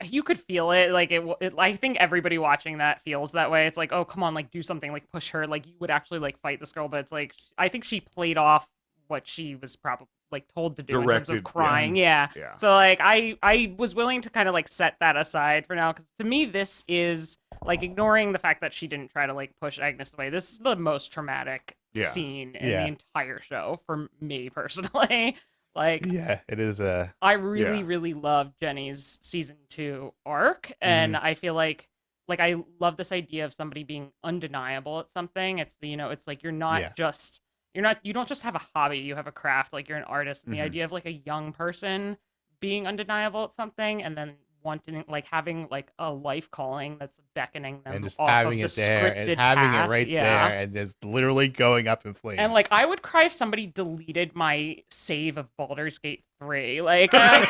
you could feel it. Like I think everybody watching that feels that way. It's like, oh, come on, like do something, like push her, like you would actually like fight this girl. But it's like I think she played off what she was probably like told to do in terms of crying. Yeah. So like I was willing to kind of like set that aside for now, because to me this is like, ignoring the fact that she didn't try to like push Agnes away, this is the most traumatic scene in the entire show for me personally. Like, it is I really love Jenny's season 2 arc, and I feel like I love this idea of somebody being undeniable at something. It's it's like you're not just you don't just have a hobby, you have a craft, like you're an artist. And the idea of like a young person being undeniable at something and then wanting, like, having like a life calling that's beckoning them, and just off having of it the there scripted and having path. it right there and just literally going up in flames. And like I would cry if somebody deleted my save of Baldur's Gate 3. Like I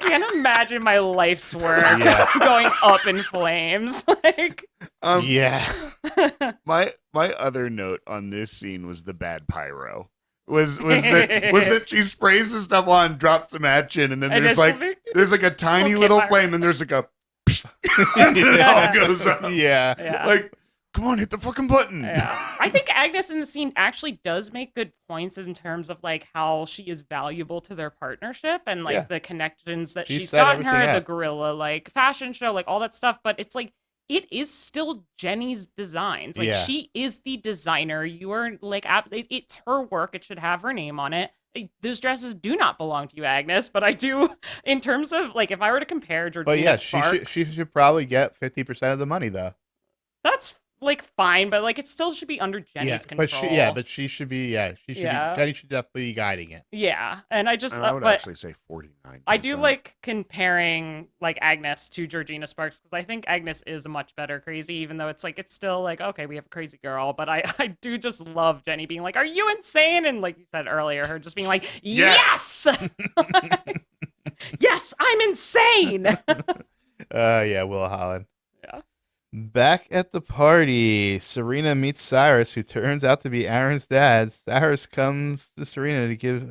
can't imagine my life's work going up in flames. Like my other note on this scene was the bad pyro. Was that she sprays the stuff on, drops the match in, and then there's like a tiny little flame, and there's like a and it all goes up. Like, come on, hit the fucking button. I think Agnes in the scene actually does make good points in terms of like how she is valuable to their partnership and like the connections that she's gotten her, the gorilla like fashion show, like all that stuff. But it's like, it is still Jenny's designs. Like she is the designer. You are like, it's her work. It should have her name on it. Those dresses do not belong to you, Agnes. But I do, in terms of like, if I were to compare Georgina Sparks, she should probably get 50% of the money though. That's like fine, but like it still should be under Jenny's control. But she should be. Jenny should definitely be guiding it. Yeah, and I just I would actually say 49%. I do like comparing like Agnes to Georgina Sparks, because I think Agnes is a much better crazy, even though it's like it's still like, okay, we have a crazy girl, but I do just love Jenny being like, are you insane? And like you said earlier, her just being like, yes, yes, I'm insane. Will Holland. Back at the party, Serena meets Cyrus, who turns out to be Aaron's dad. Cyrus comes to Serena to give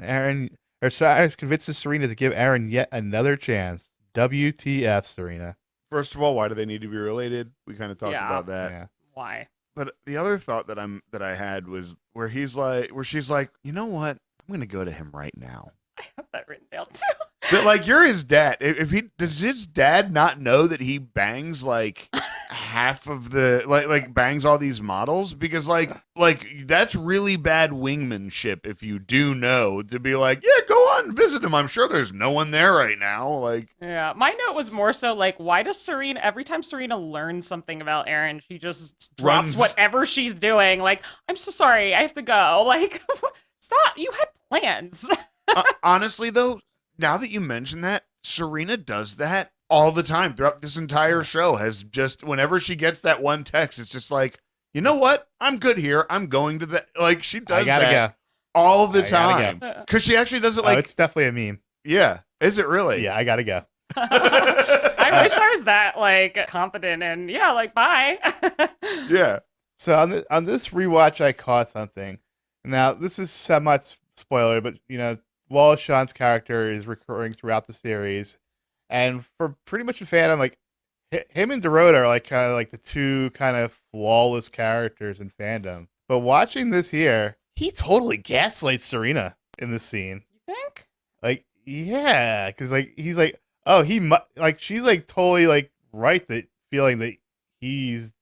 Cyrus convinces Serena to give Aaron yet another chance. WTF, Serena. First of all, why do they need to be related? We kind of talked about that. Yeah. Why? But the other thought that I had was where she's like, you know what? I'm gonna go to him right now. I have that written down too. But like, you're his dad. Does his dad not know that he bangs like half of the like bangs all these models? Because like that's really bad wingmanship if you do know to be like, yeah, go on, visit him. I'm sure there's no one there right now. Like, yeah, my note was more so like, why does Serena, every time Serena learns something about Aaron, she just drops whatever she's doing? Like, I'm so sorry, I have to go. Like, stop, you had plans. Honestly though, now that you mention that, Serena does that all the time throughout this entire show. Has just, whenever she gets that one text, it's just like, you know what? I'm good here. I'm going to the, like, she does that all the time. Because she actually does it like, it's definitely a meme. Yeah. Is it really? Yeah, I gotta go. I wish I was that like confident and like, bye. Yeah. So on this rewatch, I caught something. Now, this is somewhat spoiler, but Wallace Shawn's character is recurring throughout the series, and for pretty much a fandom, like him and Dorota are like kind of like the two kind of flawless characters in fandom. But watching this here, he totally gaslights Serena in this scene. You think? Like, yeah, because like he's like, oh, she's like totally like right, that feeling that he's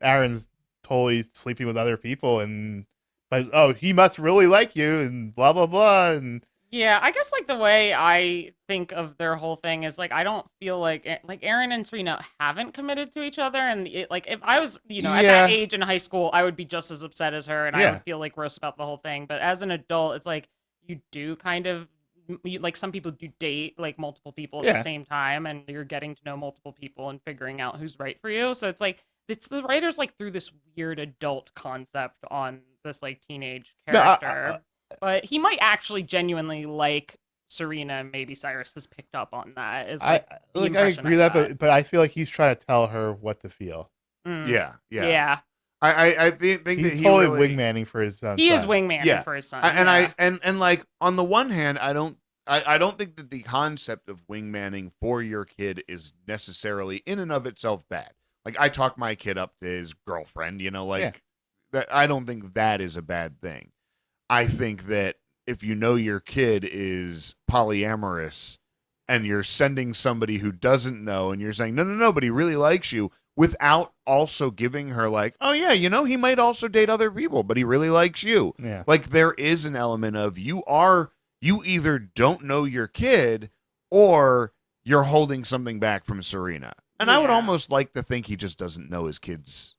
Aaron's totally sleeping with other people, and like, oh, he must really like you, and blah blah blah. And yeah, I guess like the way I think of their whole thing is like, I don't feel like Aaron and Serena haven't committed to each other, and like if I was at that age in high school, I would be just as upset as her, and I would feel like gross about the whole thing. But as an adult, it's like you do kind of like, some people do date like multiple people at the same time, and you're getting to know multiple people and figuring out who's right for you. So it's like, it's the writers like threw this weird adult concept on this like teenage character, but he might actually genuinely like Serena, and maybe Cyrus has picked up on that. Is I agree with that, but I feel like he's trying to tell her what to feel. Yeah. I think that He's he totally really, wingmanning for his son. He is wingmanning for his son. and like on the one hand, I don't think that the concept of wingmanning for your kid is necessarily in and of itself bad. Like I talk my kid up to his girlfriend, that. I don't think that is a bad thing. I think that if you know your kid is polyamorous and you're sending somebody who doesn't know and you're saying, no, but he really likes you, without also giving her like, oh yeah, he might also date other people, but he really likes you. Yeah. Like there is an element of you either don't know your kid or you're holding something back from Serena. And I would almost like to think he just doesn't know his kids,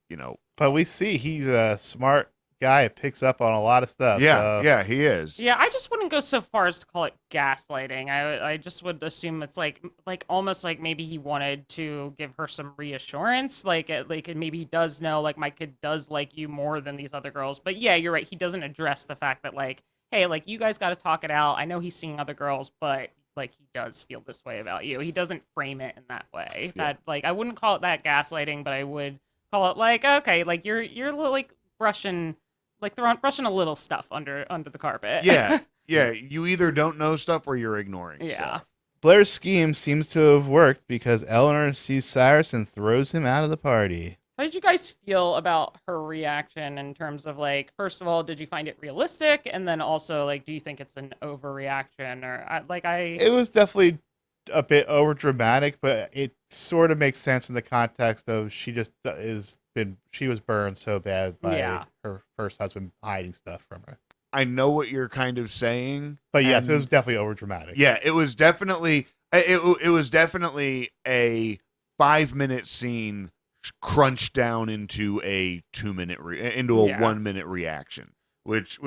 But we see he's a smart guy. Picks up on a lot of stuff. Yeah, he is. Yeah, I just wouldn't go so far as to call it gaslighting. I just would assume it's like almost like maybe he wanted to give her some reassurance, like maybe he does know like my kid does like you more than these other girls. But yeah, you're right. He doesn't address the fact that like, hey, like you guys got to talk it out. I know he's seeing other girls, but like he does feel this way about you. He doesn't frame it in that way. Yeah. That like I wouldn't call it that gaslighting, but I would call it like, okay, like you're like brushing a little stuff under the carpet. Yeah. You either don't know stuff or you're ignoring stuff. Blair's scheme seems to have worked because Eleanor sees Cyrus and throws him out of the party. How did you guys feel about her reaction in terms of like, first of all, did you find it realistic, and then also like, do you think it's an overreaction or It was definitely a bit over dramatic, but it sort of makes sense in the context of she was burned so bad by her first husband hiding stuff from her. I know what you're kind of saying, but yes, it was definitely over dramatic. Yeah, it was definitely it was definitely a 5-minute scene crunched down into a 2-minute 1-minute reaction, which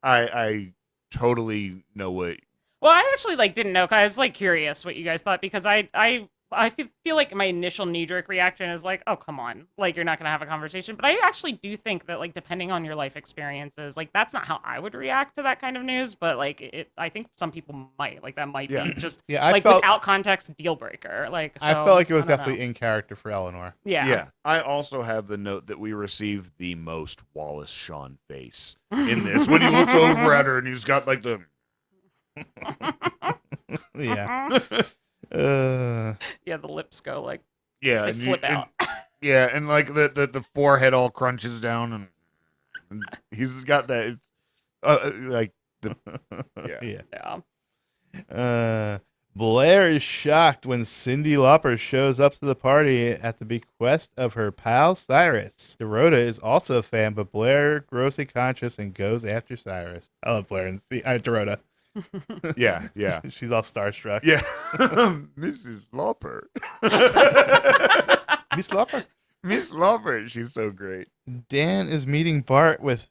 I totally know what. Well, I actually didn't know. 'Cause I was curious what you guys thought because I feel like my initial knee-jerk reaction is like, oh, come on. Like, you're not going to have a conversation. But I actually do think that, depending on your life experiences, that's not how I would react to that kind of news. But, I think some people might. That might be just, without context, deal breaker. I felt like it was definitely in character for Eleanor. Yeah. Yeah. I also have the note that we received the most Wallace Shawn face in this. When he looks over at her and he's got, the... Yeah. Yeah, the lips go they flip out. And the forehead all crunches down, and he's got that. Blair is shocked when Cyndi Lauper shows up to the party at the bequest of her pal Cyrus. Dorota is also a fan, but Blair grows conscious and goes after Cyrus. I love Blair and Dorota. Yeah. She's all starstruck. Yeah. Mrs. Lauper. Miss Lauper. She's so great. Dan is meeting Bart with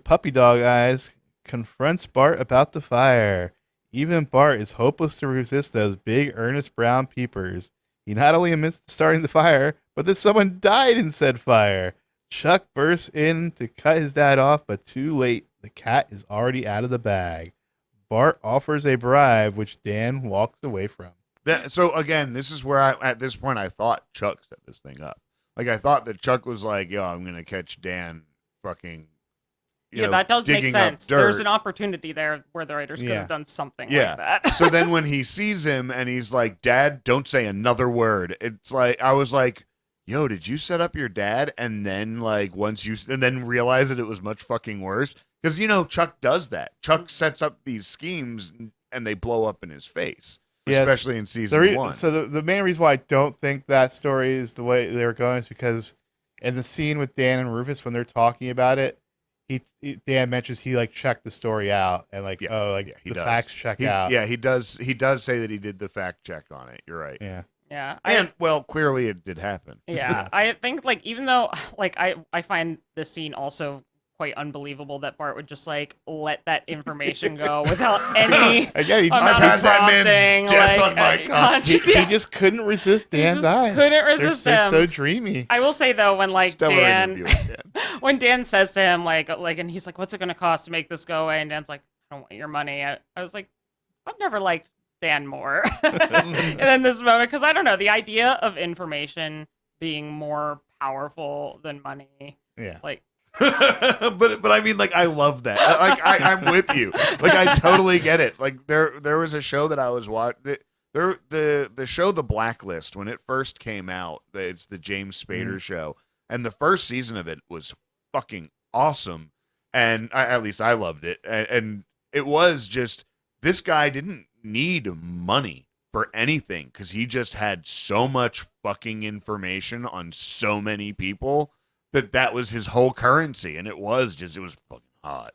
puppy dog eyes, confronts Bart about the fire. Even Bart is hopeless to resist those big, earnest brown peepers. He not only admits to starting the fire, but that someone died in said fire. Chuck bursts in to cut his dad off, but too late. The cat is already out of the bag. Bart offers a bribe, which Dan walks away from. So again, this is where at this point I thought Chuck set this thing up. I thought that Chuck was like, "Yo, I'm gonna catch Dan fucking." That does make sense. Dirt. There's an opportunity there where the writers could have done something like that. So then when he sees him and he's like, "Dad, don't say another word." It's like I was like, "Yo, did you set up your dad?" And then then realize that it was much fucking worse. Because, Chuck does that. Chuck sets up these schemes and they blow up in his face, especially in season 1. So the main reason why I don't think that story is the way they were going is because in the scene with Dan and Rufus, when they're talking about it, Dan mentions he checked the story out and the facts check out. Yeah, he does. He does say that he did the fact check on it. You're right. Yeah. Yeah. Clearly it did happen. Yeah. I think even though I find this scene also quite unbelievable that Bart would just let that information go without any again, he just amount of that prompting, man's death on my conscience. He just couldn't resist Dan's eyes. Couldn't resist him. They're so dreamy. I will say though, when Dan, when Dan says to him and he's like, "What's it going to cost to make this go away?" And Dan's like, "I don't want your money." I was like, I've never liked Dan more. And in this moment, because I don't know, the idea of information being more powerful than money. Yeah. Like, but I mean, like, I love that. Like, I'm with you. Like, I totally get it. Like, there was a show that I was watching. The show The Blacklist, when it first came out, it's the James Spader show, and the first season of it was fucking awesome, and at least I loved it. And it was just, this guy didn't need money for anything because he just had so much fucking information on so many people that was his whole currency, and it was fucking hot.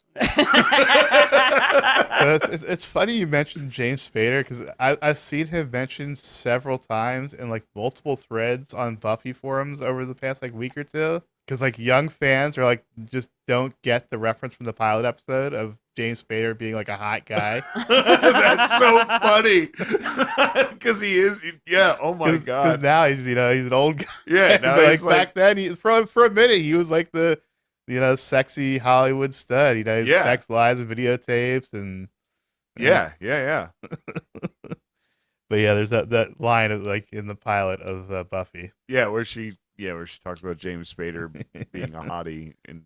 It's funny you mentioned James Spader because I've seen him mentioned several times in like multiple threads on Buffy forums over the past like week or two. Because like young fans are like just don't get the reference from the pilot episode of James Spader being like a hot guy. That's so funny because he is. Yeah. Oh my god. Because now he's he's an old guy. Yeah. Now but he's like back then, for a minute he was like the sexy Hollywood stud. Sex lies and videotapes and yeah. But yeah, there's that line of like in the pilot of Buffy. Yeah, where she talks about James Spader being a hottie. And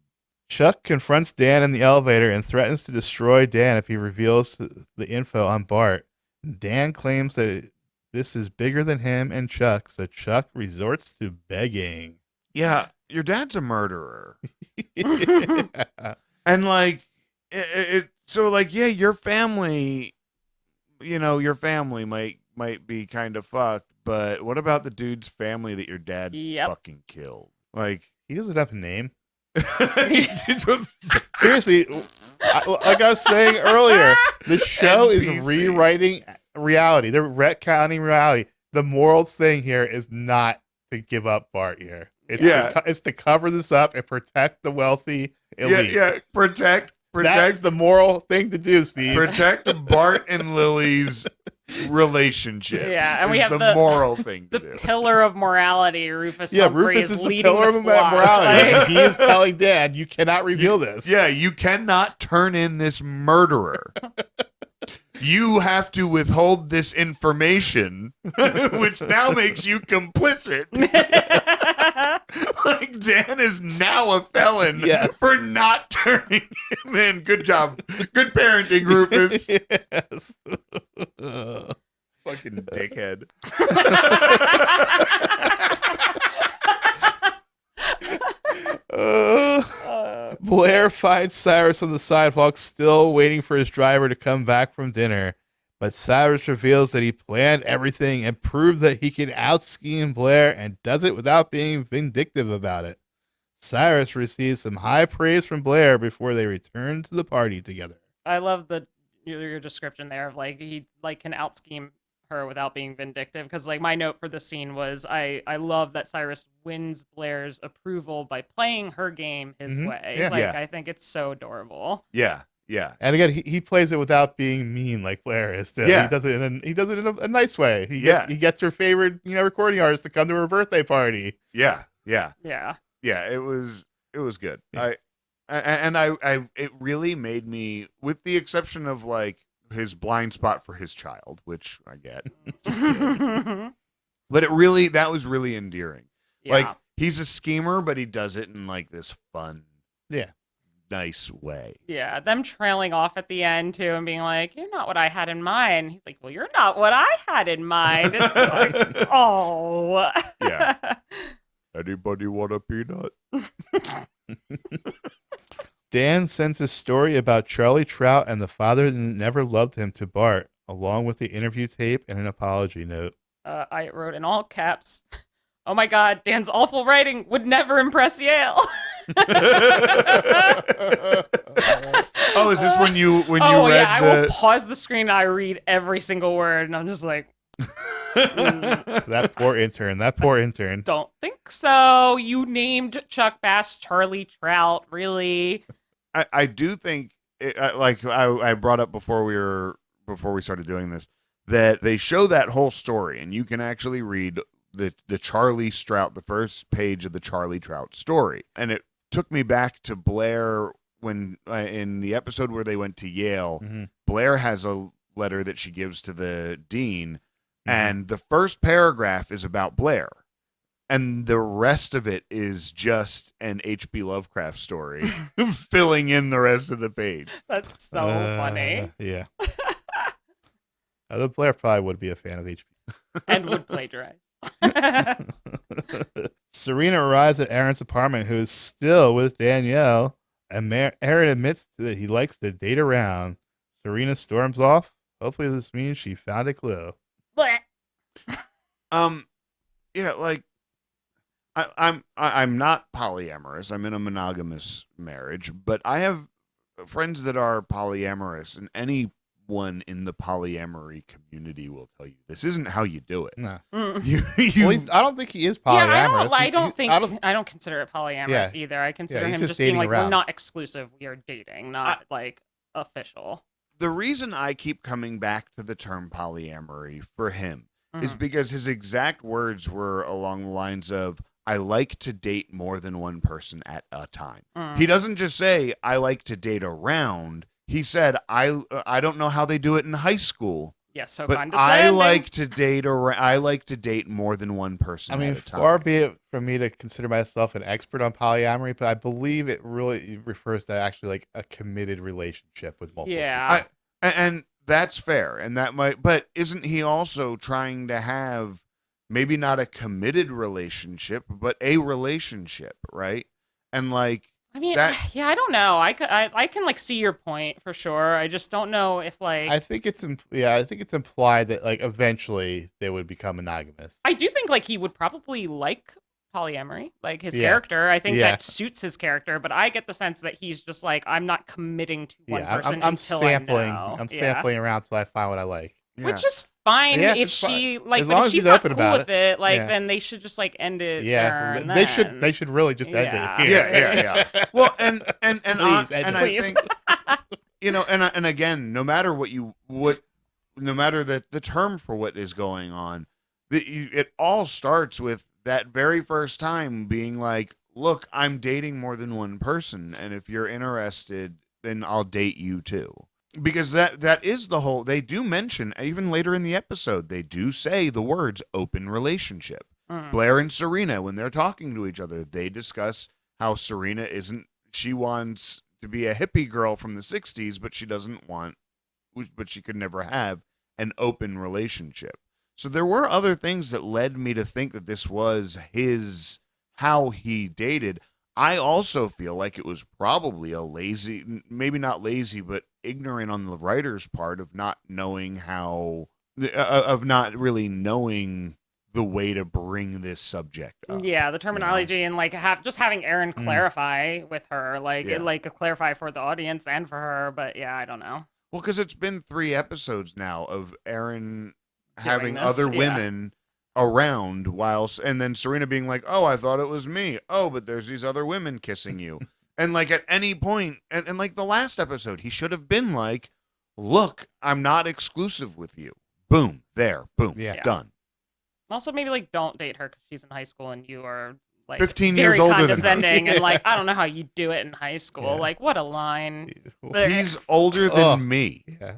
Chuck confronts Dan in the elevator and threatens to destroy Dan if he reveals the info on Bart. Dan claims that this is bigger than him and Chuck, so Chuck resorts to begging. Yeah, your dad's a murderer. And like so like, yeah, your family, your family might be kind of fucked, but what about the dude's family that your dad fucking killed? Like, he doesn't have a name. Seriously, like I was saying earlier, the show is rewriting reality. They're retconning reality. The morals thing here is not to give up Bart here. It's to cover this up and protect the wealthy elite. Yeah, protect. That's the moral thing to do, Steve. Protect Bart and Lily's relationship. Yeah, and we have the moral thing to the do. pillar of morality. Rufus Rufus is the pillar of morality. Like, he is telling Dad, you cannot reveal this. Yeah, you cannot turn in this murderer. You have to withhold this information, which now makes you complicit. Like, Dan is now a felon for not turning him in. Good job. Good parenting, Rufus. Yes. Fucking dickhead. Blair finds Cyrus on the sidewalk, still waiting for his driver to come back from dinner. But Cyrus reveals that he planned everything and proved that he can out-scheme Blair and does it without being vindictive about it. Cyrus receives some high praise from Blair before they return to the party together. I love your description there of like he like can out-scheme her without being vindictive, because like my note for the scene was I love that Cyrus wins Blair's approval by playing her game his way. Yeah. I think it's so adorable. Yeah. And again, he plays it without being mean like Blair is. Yeah. He does it in a nice way. He gets her favorite recording artist to come to her birthday party. Yeah. It was good. Yeah. It really made me, with the exception of like his blind spot for his child, which I get, but that was really endearing. Yeah. Like, he's a schemer, but he does it in like this fun, nice way. Yeah, them trailing off at the end too and being like, "You're not what I had in mind." He's like, "Well, you're not what I had in mind." It's like, oh. Yeah. Anybody want a peanut? Dan sends a story about Charlie Trout and the father that never loved him to Bart, along with the interview tape and an apology note. I wrote in all caps, "Oh my God, Dan's awful writing would never impress Yale." Oh, is this when you read I will pause the screen and I read every single word, and I'm just like, That poor intern. Don't think so. You named Chuck Bass Charlie Trout, really? I do think, I brought up before we started doing this, that they show that whole story, and you can actually read the Charlie Trout, the first page of the Charlie Trout story, and it took me back to Blair when in the episode where they went to Yale. Mm-hmm. Blair has a letter that she gives to the dean, and the first paragraph is about Blair. and the rest of it is just an H.P. Lovecraft story filling in the rest of the page. That's so funny. Yeah. The Blair probably would be a fan of HP. And would plagiarize. Serena arrives at Aaron's apartment, who is still with Danielle, and Aaron admits that he likes to date around. Serena storms off. Hopefully this means she found a clue. Blech. Yeah, like I'm not polyamorous. I'm in a monogamous marriage, but I have friends that are polyamorous, and anyone in the polyamory community will tell you this isn't how you do it. No. You I don't think he is polyamorous. Yeah, I don't consider it polyamorous either. I consider he's him just just being dating like, around. we're not exclusive, we are dating, not like official. the reason I keep coming back to the term polyamory for him is because his exact words were along the lines of, I like to date more than one person at a time. He doesn't just say, I like to date around. He said, I don't know how they do it in high school. Yes, so but I like to date I like to date more than one person I mean, at a time. far be it from me to consider myself an expert on polyamory, but I believe it really refers to actually like a committed relationship with multiple Yeah. And that's fair. And that might, but isn't he also trying to have maybe not a committed relationship, but a relationship, right? And like, I mean, I don't know. I can like see your point for sure. I just don't know if like I think it's implied that like eventually they would become monogamous. I do think like he would probably like polyamory, like his character. I think that suits his character, but I get the sense that he's just like, I'm not committing to one person I'm until sampling. I know. I'm sampling around till I find what I like. Which is fine Yeah, if it's she fine. like, As but long if as she's he's not open cool about with it, like Yeah. then they should just like end it. Yeah, there and they then. should really just end Yeah. it. Yeah. Well, and Please, end it. I think and again, no matter no matter the term for what is going on, it all starts with that very first time being like, look, I'm dating more than one person, and if you're interested, then I'll date you too. Because that is the whole, they do mention, even later in the episode, they do say the words open relationship. Blair and Serena, when they're talking to each other, they discuss how Serena she wants to be a hippie girl from the 60s, but she doesn't want, but she could never have an open relationship. So there were other things that led me to think that this was how he dated. I also feel like it was probably a lazy, maybe not lazy, but ignorant on the writer's part of not knowing of not really knowing the way to bring this subject up. Yeah, the terminology and like having Aaron clarify with her, like clarify for the audience and for her. But yeah, I don't know. Well, because it's been 3 episodes now of Aaron having this, other women around and then Serena being like, oh, I thought it was me. Oh, but there's these other women kissing you. And like at any point, and like the last episode, he should have been like, look, I'm not exclusive with you. Boom, there, boom, done. Also, maybe like don't date her because she's in high school and you are like 15 very years older than her. condescending and like, I don't know how you do it in high school. Yeah. Like, what a line. He's older than me. Yeah.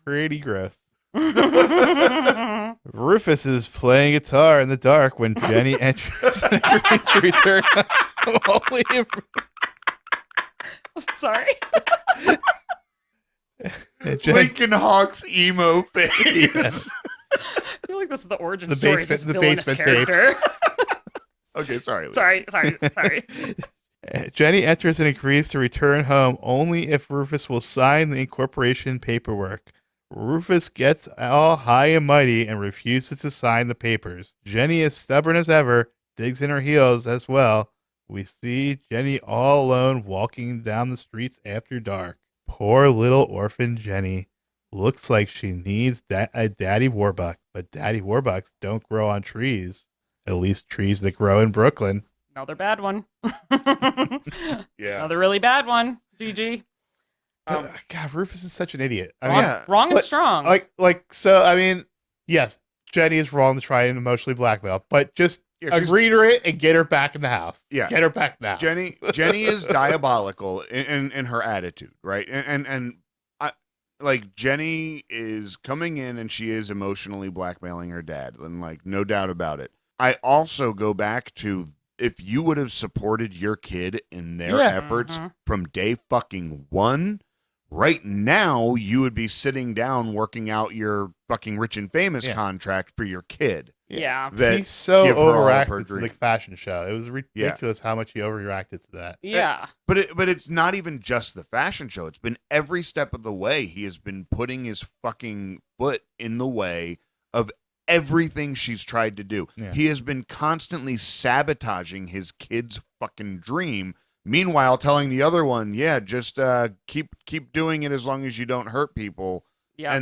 Pretty gross. Rufus is playing guitar in the dark when Jenny enters and agrees to return only if Sorry. Lincoln Hawk's emo face. I feel like this is the origin The story basement- of the this villainous basement character. Okay, sorry. Lee. sorry. Jenny enters and agrees to return home only if Rufus will sign the incorporation paperwork. Rufus gets all high and mighty and refuses to sign the papers. Jenny is stubborn as ever, digs in her heels as well. We see Jenny all alone walking down the streets after dark. Poor little orphan Jenny. Looks like she needs a daddy warbuck, but daddy warbucks don't grow on trees. At least trees that grow in Brooklyn. Another bad one. Yeah. Another really bad one. GG. God, Rufus is such an idiot. I Wrong, mean, wrong and strong. So, I mean, yes, Jenny is wrong to try and emotionally blackmail, but just agree to it and get her back in the house. Yeah. Get her back in the house. Jenny is diabolical in her attitude, right? And like Jenny is coming in and she is emotionally blackmailing her dad, and like no doubt about it. I also go back to, if you would have supported your kid in their Yeah. efforts from day fucking one, right now you would be sitting down working out your fucking Rich and Famous contract for your kid. Yeah. That He's so give her all of her overacted to the dreams. fashion show. It was ridiculous how much he overreacted to that. Yeah. But it's not even just the fashion show. It's been every step of the way. He has been putting his fucking foot in the way of everything she's tried to do. Yeah. He has been constantly sabotaging his kid's fucking dream. Meanwhile, telling the other one, "Yeah, just keep doing it as long as you don't hurt people." Yeah.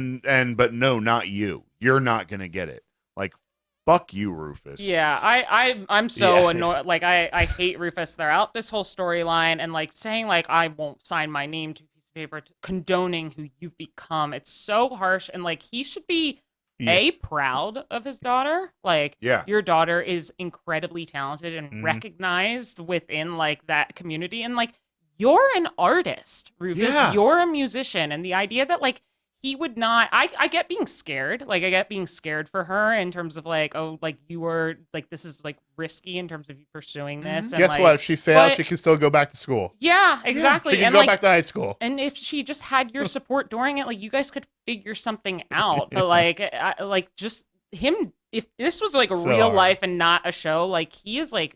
But no, not you. You're not gonna get it. Like, fuck you, Rufus. Yeah, I'm so annoyed. Like, I hate Rufus throughout this whole storyline, and like saying like I won't sign my name to a piece of paper, condoning who you've become. It's so harsh, and like he should be proud of his daughter. Like, your daughter is incredibly talented and recognized within like that community, and like you're an artist, Rufus. Yeah. You're a musician, and the idea that like he would not. I get being scared. Like, I get being scared for her in terms of like, oh, like you were like, this is like risky in terms of you pursuing this. And, Guess like, what? If she fails, but- she can still go back to school. Yeah, exactly. She can and go like, back to high school. and if she just had your support during it, like you guys could figure something out. But like just him. If this was like a So real hard. life and not a show, like he is like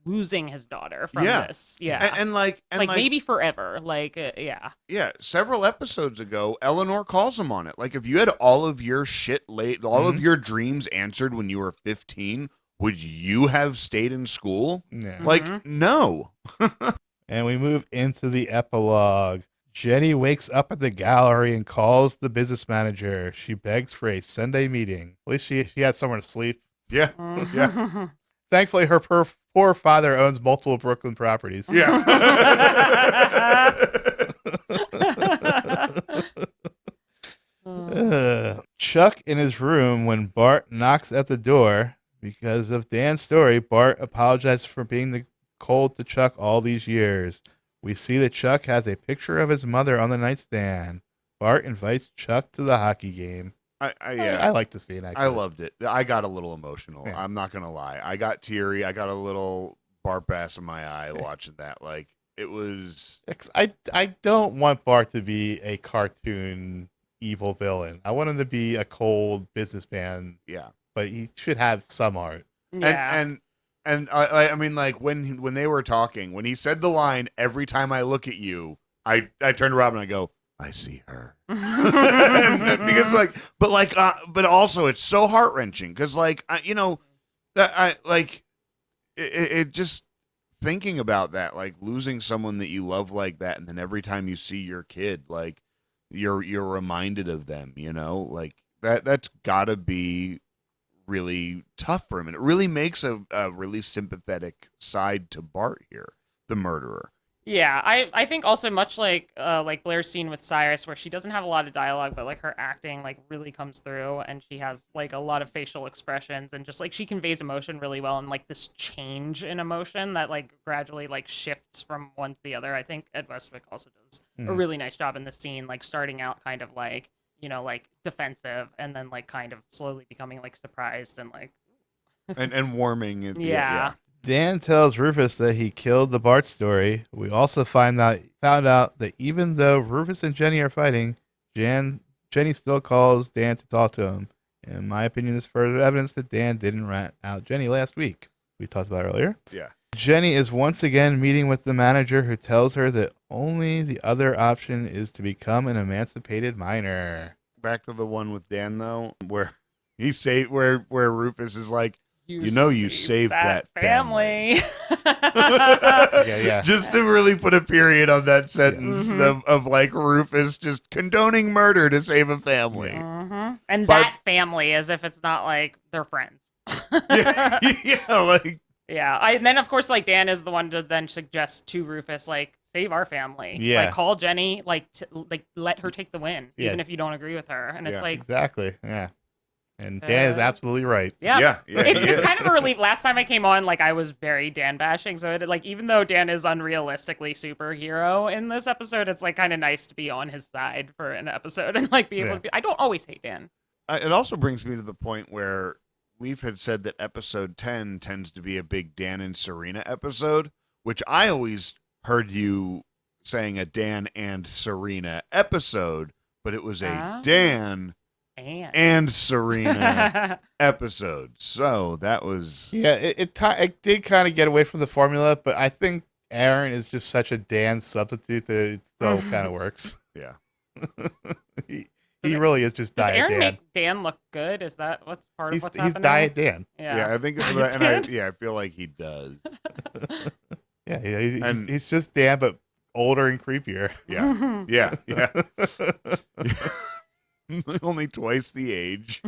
losing his daughter from this. Yeah. And like maybe forever. Like, yeah. Yeah, several episodes ago, Eleanor calls him on it. Like, if you had all of your shit late, all of your dreams answered when you were 15, would you have stayed in school? Yeah. Like, no. And we move into the epilogue. Jenny wakes up at the gallery and calls the business manager. She begs for a Sunday meeting. At least she had somewhere to sleep. Yeah, yeah, Thankfully, her poor father owns multiple Brooklyn properties. yeah. Chuck in his room when Bart knocks at the door. Because of Dan's story, Bart apologizes for being cold to Chuck all these years. We see that Chuck has a picture of his mother on the nightstand. Bart invites Chuck to the hockey game. I like to see it. Actually. I loved it. I got a little emotional. Yeah. I'm not gonna lie. I got teary. I got a little Bart bass in my eye watching that. Like, it was. I don't want Bart to be a cartoon evil villain. I want him to be a cold businessman. Yeah, but he should have some heart. Yeah. And I mean, like when they were talking, when he said the line, "Every time I look at you," I turned around and I go, "I see her." Because but also it's so heart wrenching because it just thinking about that, like losing someone that you love like that, and then every time you see your kid, like you're reminded of them, like that's gotta be really tough for him, and it really makes a really sympathetic side to Bart here, the murderer. Yeah, I think also much like Blair's scene with Cyrus, where she doesn't have a lot of dialogue, but like her acting like really comes through, and she has like a lot of facial expressions, and just like she conveys emotion really well, and like this change in emotion that like gradually like shifts from one to the other. I think Ed Westwick also does a really nice job in this scene, like starting out kind of like like defensive, and then like kind of slowly becoming like surprised and like and warming. Yeah. Dan tells Rufus that he killed the Bart story. We also found out that even though Rufus and Jenny are fighting, Jenny still calls Dan to talk to him. In my opinion, this is further evidence that Dan didn't rat out Jenny last week. We talked about earlier. Yeah. Jenny is once again meeting with the manager, who tells her that only the other option is to become an emancipated minor. Back to the one with Dan though, where where Rufus is like, you saved that family. Yeah. Just to really put a period on that sentence of like Rufus just condoning murder to save a family. And that family, as if it's not like they're friends. Yeah. And then of course like Dan is the one to then suggest to Rufus like save our family. Yeah. Like call Jenny, like let her take the win, Yeah. even if you don't agree with her. And it's like Exactly. Yeah. And Dan is absolutely right. Yeah. It's he is. kind of a relief. Last time I came on, like I was very Dan bashing. So like even though Dan is unrealistically superhero in this episode, it's like kind of nice to be on his side for an episode and like be able to be. I don't always hate Dan. It also brings me to the point where Leif had said that episode 10 tends to be a big Dan and Serena episode, which I always heard you saying a Dan and Serena episode, but it was a Dan and Serena episode. So that was... Yeah, it did kind of get away from the formula, but I think Aaron is just such a Dan substitute that it still kind of works. Yeah. He really is just Does Diet Aaron Dan. make Dan look good? Is that what's part of what's He's happening? Diet Dan. Yeah, I think that's what I feel like he does. Yeah, he's just Dan, but older and creepier. Yeah. Only twice the age.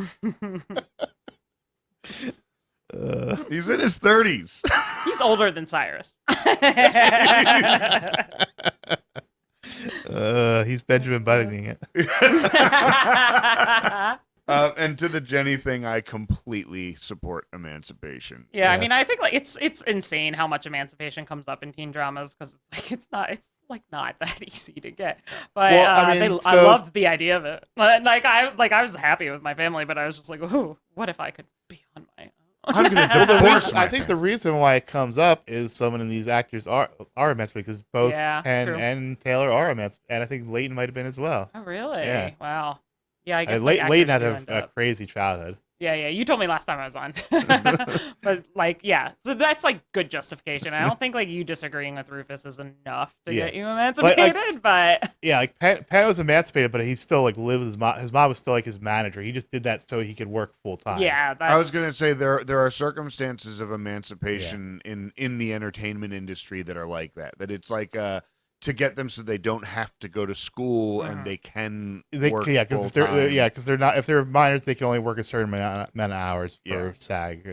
He's in his 30s. He's older than Cyrus. He's Benjamin Buttoning it. And to the Jenny thing, I completely support emancipation. Yeah, I mean, I think like it's insane how much emancipation comes up in teen dramas because it's not that easy to get. But Well, I mean, I loved the idea of it. Like I was happy with my family, but I was just like, ooh, what if I could be on my own? I'm going to Well, divorce I think the reason why it comes up is so many of these actors are emancipated because both Penn true. and Taylor are emancipated, and I think Leighton might have been as well. Oh, really? Yeah. Wow. Yeah, I guess Leighton had actors do end a up. crazy childhood. Yeah, you told me last time I was on. But like, yeah, so that's like good justification. I don't think like you disagreeing with Rufus is enough to get you emancipated, but yeah, like Penn was emancipated, but he still like lived with his mom. His mom was still like his manager. He just did that so he could work full time. yeah, I was going to say there are circumstances of emancipation in the entertainment industry that are like that. That it's like to get them so they don't have to go to school and they can work because if they're minors, they can only work a certain amount of hours per SAG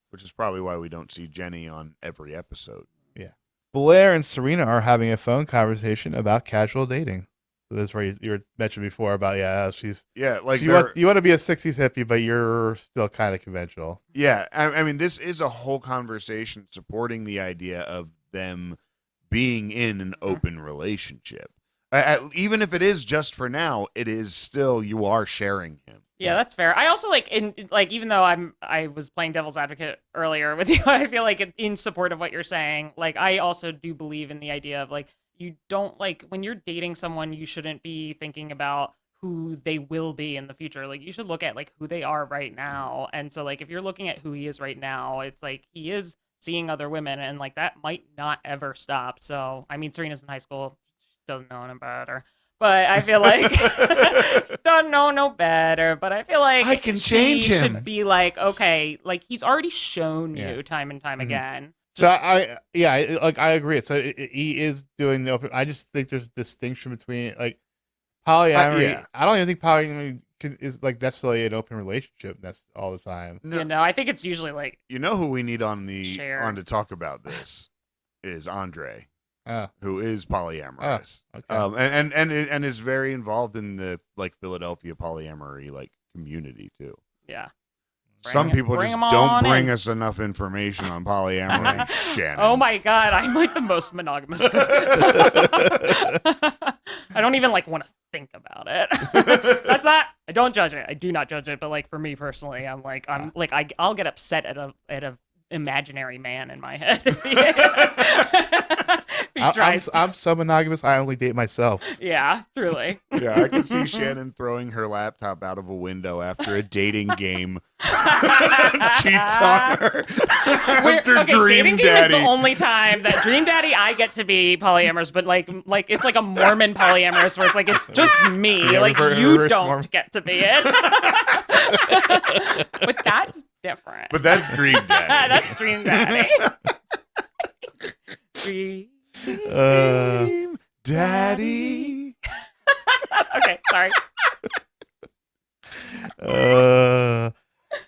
which is probably why we don't see Jenny on every episode. Yeah. Blair and Serena are having a phone conversation about casual dating. So that's where you were mentioned before about she's like you want to be a 60s hippie, but you're still kind of conventional. Yeah, I mean this is a whole conversation supporting the idea of them being in an open relationship. Even if it is just for now, it is still, you are sharing him. Yeah, that's fair. I also even though I was playing devil's advocate earlier with you, I feel like in support of what you're saying, like I also do believe in the idea of like you don't like when you're dating someone, you shouldn't be thinking about who they will be in the future. Like you should look at like who they are right now. And so like if you're looking at who he is right now, it's like he is seeing other women and like that might not ever stop. So I mean Serena's in high school, she doesn't know any better. But I feel like don't know no better. But I feel like I can change him. Should be like, okay, like he's already shown you time and time again. So I agree. So he is doing the open. I just think there's a distinction between like polyamory. I don't even think polyamory is like necessarily an open relationship. That's all the time. No, I think it's usually like who we need on to talk about this is Andre. Who is polyamorous, and is very involved in the like Philadelphia polyamory like community too. Yeah, some people just don't bring us enough information on polyamory. Shannon, oh my god, I'm like the most monogamous person. I don't even like want to think about it. That's not. I don't judge it. I do not judge it. But like for me personally, I'll get upset at a imaginary man in my head. I'm so monogamous. I only date myself. Yeah, truly. Yeah, I can see Shannon throwing her laptop out of a window after a dating game cheats on her. Dating game is the only time that Dream Daddy I get to be polyamorous, but like it's like a Mormon polyamorous where it's like it's just me, like you don't Mormon. Get to be it. But that's different. But that's Dream Daddy. That's Dream Daddy. Dream Daddy. Okay, sorry.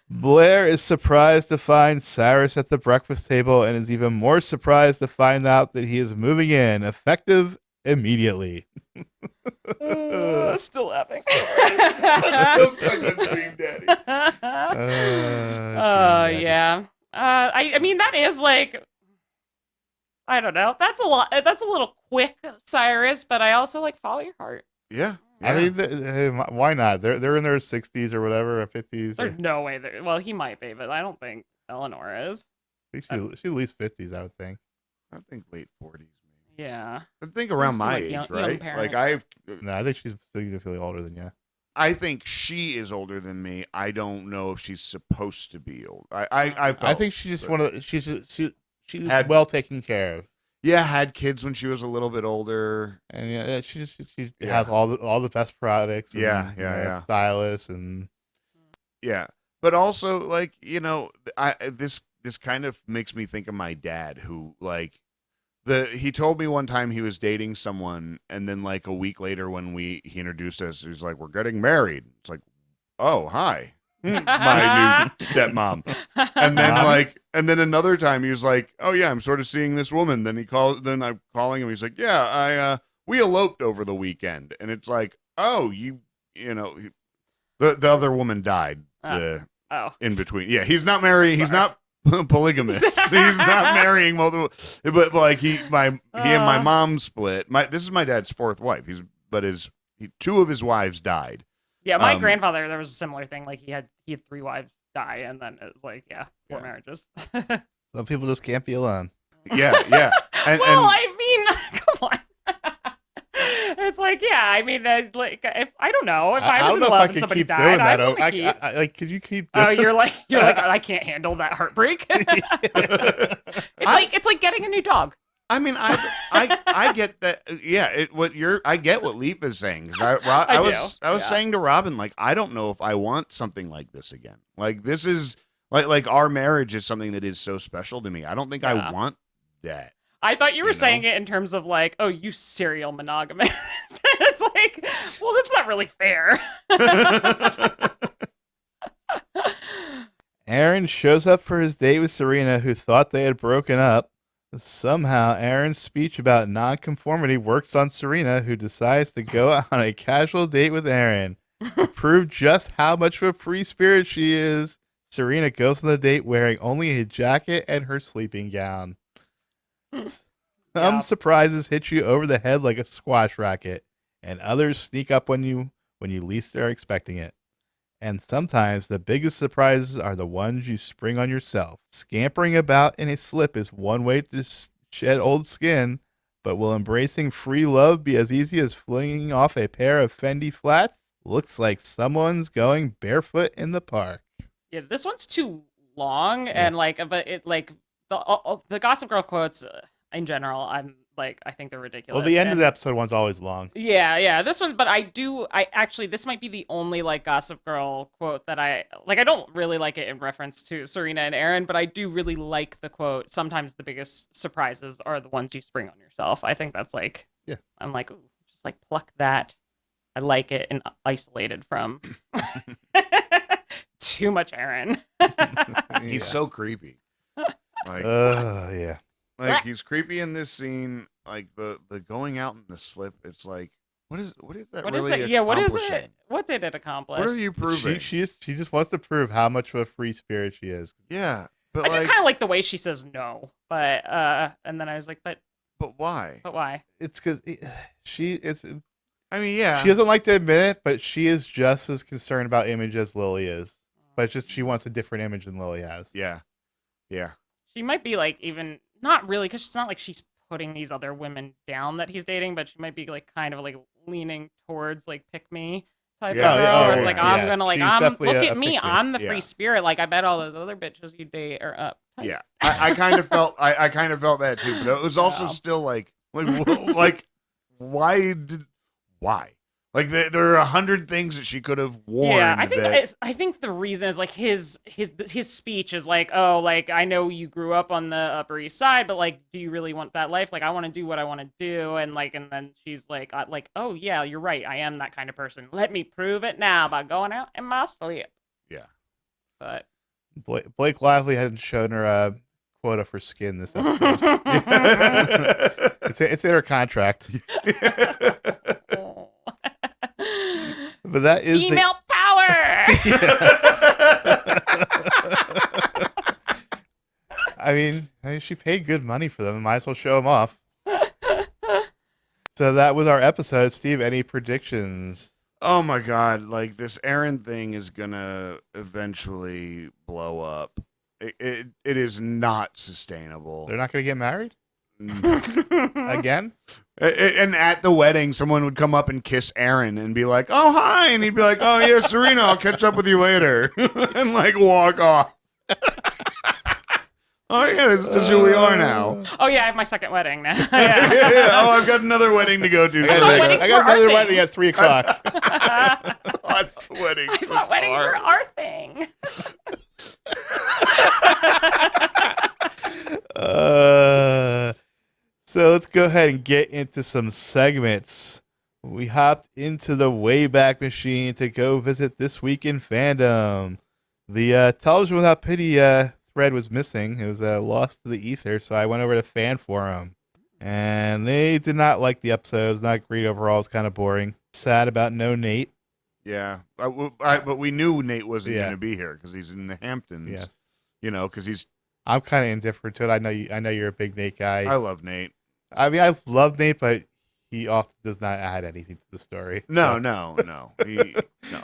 Blair is surprised to find Cyrus at the breakfast table and is even more surprised to find out that he is moving in, effective immediately. Still laughing. Just like a dream daddy. Oh yeah. I mean that is like, I don't know. That's a lot. That's a little quick, Cyrus. But I also like follow your heart. Yeah. I mean, why not? They're in their 60s or whatever, or 50s. There's no way. Well, he might be, but I don't think Eleanor is. I think she at least 50s, I would think. I think late 40s. Yeah. I think around my like age, young right? parents. Like No, I think she's significantly older than you. I think she is older than me. I don't know if she's supposed to be old. I think she's just one of the, she's Had- well taken care of. had kids when she was a little bit older. And yeah, she Yeah. has all the best products. And, Yeah. Stylists and Yeah, but also like this kind of makes me think of my dad, who like he told me one time he was dating someone, and then like a week later when he introduced us, he's like, "We're getting married." It's like, "Oh, hi, my new stepmom." And then another time he was like, "Oh yeah, I'm sort of seeing this woman." Then I'm calling him. He's like, "Yeah, we eloped over the weekend." And it's like, "Oh, the other woman died in between." Yeah, he's not married. He's not polygamous. He's not marrying multiple. But like he and my mom split. This is my dad's fourth wife. Two of his wives died. Yeah, my grandfather, there was a similar thing. Like he had 3 wives die, and then it was like, four marriages. some people just can't be alone. Yeah. I mean, come on. It's like, I mean, like if I don't know if I was in love and somebody died, I would keep. Like, could you keep doing? Oh, you're like I can't handle that heartbreak. It's like getting a new dog. I mean, I get that. Yeah, I get what Leif is saying. 'Cause I was saying to Robin, like, I don't know if I want something like this again. Like, this is like our marriage is something that is so special to me. I don't think I want that. I thought you were saying it in terms of like, oh, you serial monogamous. It's like, well, that's not really fair. Aaron shows up for his date with Serena, who thought they had broken up. Somehow, Aaron's speech about nonconformity works on Serena, who decides to go on a casual date with Aaron. To prove just how much of a free spirit she is, Serena goes on the date wearing only a jacket and her sleeping gown. Some surprises hit you over the head like a squash racket, and others sneak up on you when you least are expecting it. And sometimes the biggest surprises are the ones you spring on yourself. Scampering about in a slip is one way to shed old skin, but will embracing free love be as easy as flinging off a pair of Fendi flats? Looks like someone's going barefoot in the park. Yeah, this one's too long, and but it like the Gossip Girl quotes in general, I think they're ridiculous. Well, the end of the episode one's always long. Yeah, this one, but this might be the only like Gossip Girl quote that I don't really like it in reference to Serena and Aaron, but I do really like the quote. Sometimes the biggest surprises are the ones you spring on yourself. I think that's like, I'm like, ooh, just like pluck that. I like it and isolated from too much Aaron. He's so creepy. Like, yeah. Like he's creepy in this scene. Like the going out in the slip. It's like, what is that? What really is it? Yeah, what is accomplishing? it? What did it accomplish? What are you proving? She just wants to prove how much of a free spirit she is. Yeah, but I do kind of like the way she says no, but and then I was like, but why? But why? It's because I mean, yeah. She doesn't like to admit it, but she is just as concerned about image as Lily is. But it's just she wants a different image than Lily has. Yeah. She might be like even not really, because it's not like she's putting these other women down that he's dating, but she might be like kind of like leaning towards like pick me type of girl. Where it's like I'm gonna like look at me, I'm the free spirit. Like I bet all those other bitches you date are up. Yeah, I kind of felt I kind of felt that too, but it was also still like why? Like there are 100 things that she could have worn. Yeah, I think the reason is like his speech is like, oh, like I know you grew up on the Upper East Side, but like, do you really want that life? Like, I want to do what I want to do, and then she's like, oh yeah, you're right, I am that kind of person. Let me prove it now by going out in my sleep. Yeah, but Blake Lively hadn't shown her quota for skin this episode. It's in her contract. But that is Female power. I mean, she paid good money for them. Might as well show them off. So that was our episode. Steve, any predictions? Oh my God! Like this Aaron thing is gonna eventually blow up. It is not sustainable. They're not going to get married again? And at the wedding, someone would come up and kiss Aaron and be like, "Oh hi," and he'd be like, "Oh yeah, Serena, I'll catch up with you later," and like walk off. Oh yeah, this is who we are now. Oh yeah, I have my second wedding now. Yeah. Oh, I've got another wedding to go to. I thought weddings I got were our another thing. wedding at 3:00. Weddings. I thought weddings were our thing. So let's go ahead and get into some segments. We hopped into the Wayback Machine to go visit This Week in Fandom. The Television Without Pity thread was missing. It was lost to the ether, so I went over to Fan Forum. And they did not like the episode. It was not great overall. It was kind of boring. Sad about no Nate. Yeah, but we knew Nate wasn't Yeah. going to be here because he's in the Hamptons. Yes. You know, because he's. I'm kind of indifferent to it. I know you're a big Nate guy. I love Nate. I mean, I love Nate, but he often does not add anything to the story. No. So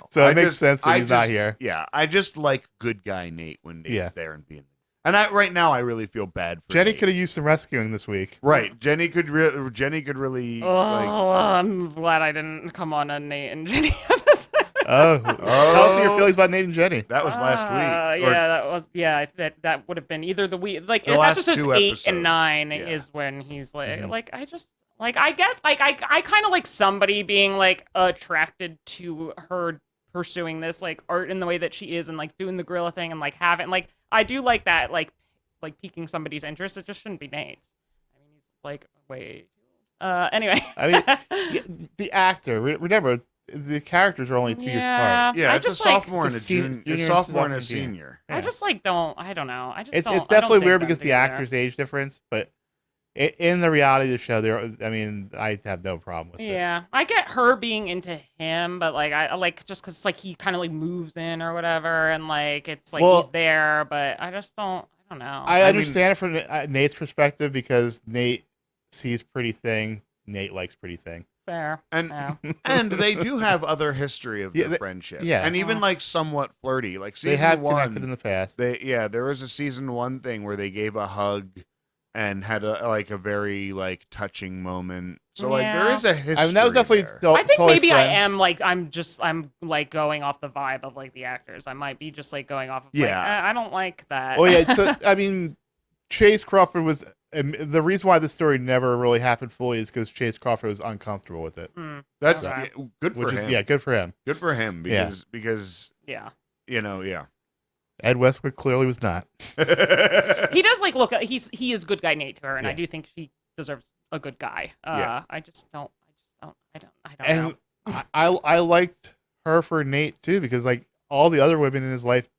So it makes sense that he's not here. Yeah, I just like good guy Nate when Nate's Yeah. there and being. And right now, I really feel bad for Jenny Nate. could have used some rescuing this week. Right, Jenny could really. Oh, like, I'm glad I didn't come on a Nate and Jenny episode. Oh, tell us your feelings about Nate and Jenny. that was last week. Or- Yeah, that was. Yeah, that would have been either the week, like The last episodes two 8 episodes, and 9 yeah. is when he's like, Mhm. like I just like I get like I kind of like somebody being like attracted to her pursuing this like art in the way that she is and like doing the gorilla thing and like having like I do like that like piquing somebody's interest. It just shouldn't be Nate's. I mean, he's like way. Anyway. I mean, the actor. Remember, the characters are only 2 years apart. yeah, I it's a just, like- sophomore and a It's a junior. junior A and sophomore and a sophomore junior. senior. I just like don't. I don't know. I just It's don't. it's I don't definitely dig weird them because the together. actor's age difference, but in the reality of the show, I mean, I have no problem with it. Yeah, I get her being into him, but like I like just because like he kind of like moves in or whatever, and like it's like Well- he's there, but I just don't. I don't know. I I understand it from Nate's perspective because Nate sees pretty thing. Nate likes pretty thing. Fair. And Yeah. and they do have other history of Yeah, their friendship. yeah. And even like somewhat flirty. Like They season have one. connected in the past. There was a season 1 thing where they gave a hug and had a very like touching moment. So like there Yeah. is a history. I mean, that was definitely. there. I think totally maybe friend. I am like I'm like going off the vibe of like the actors. I might be just like going off of Yeah. like, I don't like that. Well, yeah. So I mean, Chase Crawford was the reason why the story never really happened fully is because Chase Crawford was uncomfortable with it, That's Okay. good for which him. is good for him. Good for him Yeah. because Yeah. you know, yeah. Ed Westwood clearly was not. He does like look. He is good guy Nate to her, and I Yeah. do think she deserves a good guy. Yeah. I just don't. I don't And know. I liked her for Nate too because like all the other women in his life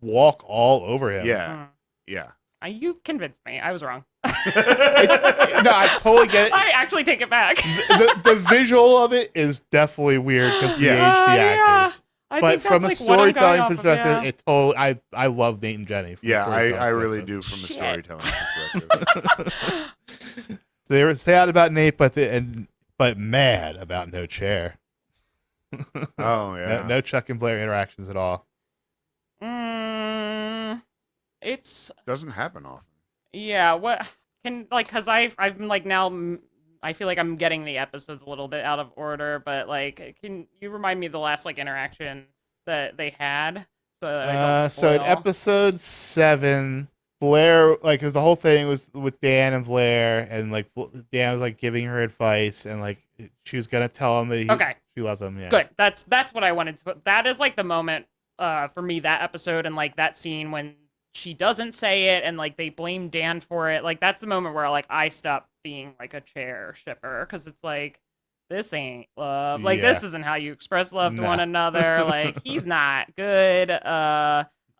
walk all over him. Yeah. Yeah. You've convinced me. I was wrong. No, I totally get it. I actually take it back. The visual of it is definitely weird because the age Yeah. the Yeah. actors. I But think from a that's, like, what I'm going storytelling off of, perspective, yeah. it totally I love Nate and Jenny. From a Yeah, storytelling I really perspective. do from a Shit. storytelling perspective. They were sad about Nate, but mad about no chair. Oh yeah. No Chuck and Blair interactions at all. It's Doesn't happen often. yeah. What can like because I've like now I feel like I'm getting the episodes a little bit out of order, but like can you remind me of the last like interaction that they had? So that I don't So in spoil? episode 7, Blair because the whole thing was with Dan and Blair, and like Dan was like giving her advice, and like she was gonna tell him that Okay. she loves him. Yeah. Good. That's what I wanted to put. That is like the moment for me, that episode and like that scene when she doesn't say it and like they blame Dan for it. Like that's the moment where like I stop being like a chair shipper because it's like this ain't love. Like Yeah. this isn't how you express love to No. one another. Like he's not good.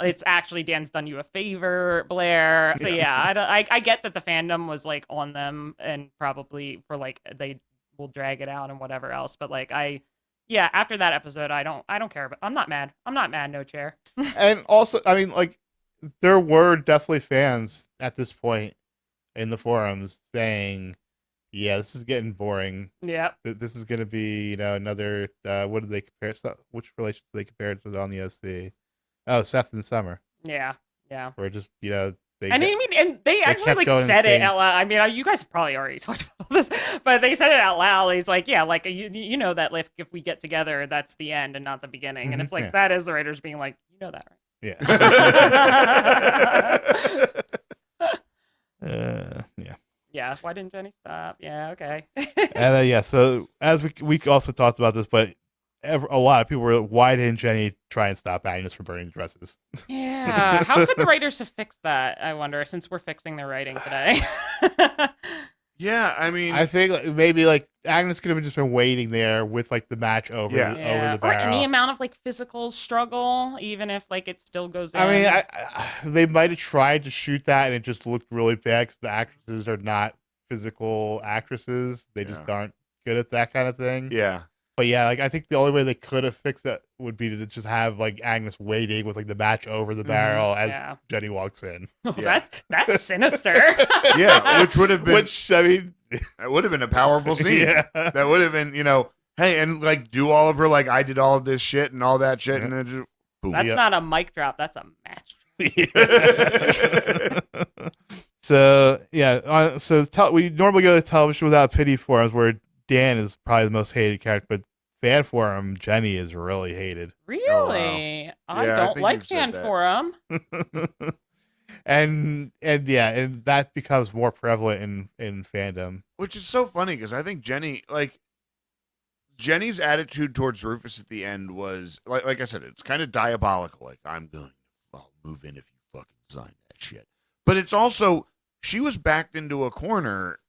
It's actually Dan's done you a favor, Blair. So yeah, I get that the fandom was like on them and probably for like they will drag it out and whatever else. But like I Yeah, after that episode, I don't care. But I'm not mad. I'm not mad. No chair. And also, I mean, like, there were definitely fans at this point in the forums saying, "Yeah, this is getting boring. Yep. This is going to be, another. What did they compare? Which relationship did they compare it to on the OC? Oh, Seth and Summer. Yeah. Yeah. Where just they And I mean, and they actually kept like going said it insane. out loud. I mean, you guys have probably already talked about this, but they said it out loud. He's like, yeah, like you know that if we get together, that's the end and not the beginning. And it's like Yeah. that is the writers being like, you know that, right? Yeah. Yeah. Yeah. Why didn't Jenny stop? Yeah. Okay. And then, so as we also talked about this, but a lot of people were like, why didn't Jenny try and stop Agnes from burning dresses? Yeah. How could the writers have fixed that? I wonder, since we're fixing their writing today. Yeah, I mean, I think maybe like Agnes could have just been waiting there with like the match over Yeah. over Yeah. the Or barrel. any amount of like physical struggle, even if like it still goes in. I mean, they might have tried to shoot that and it just looked really bad because the actresses are not physical actresses. They just aren't good at that kind of thing. yeah. But yeah, like I think the only way they could have fixed it would be to just have like Agnes waiting with like the match over the barrel as Yeah. Jenny walks in. Oh, Yeah. that's sinister. Yeah, which would have been Which I mean, that would have been a powerful scene. yeah. That would have been, hey, and like do all of her like I did all of this shit and all that shit and then just boom. That's not a mic drop. That's a match drop. So yeah, we normally go to television without pity forums where Dan is probably the most hated character, but fan forum Jenny is really hated. Really? I Yeah, I don't think like you've said fan that. forum. and that becomes more prevalent in fandom. Which is so funny because I think Jenny's attitude towards Rufus at the end was like I said, it's kind of diabolical. Like I'll move in if you fucking sign that shit. But it's also she was backed into a corner,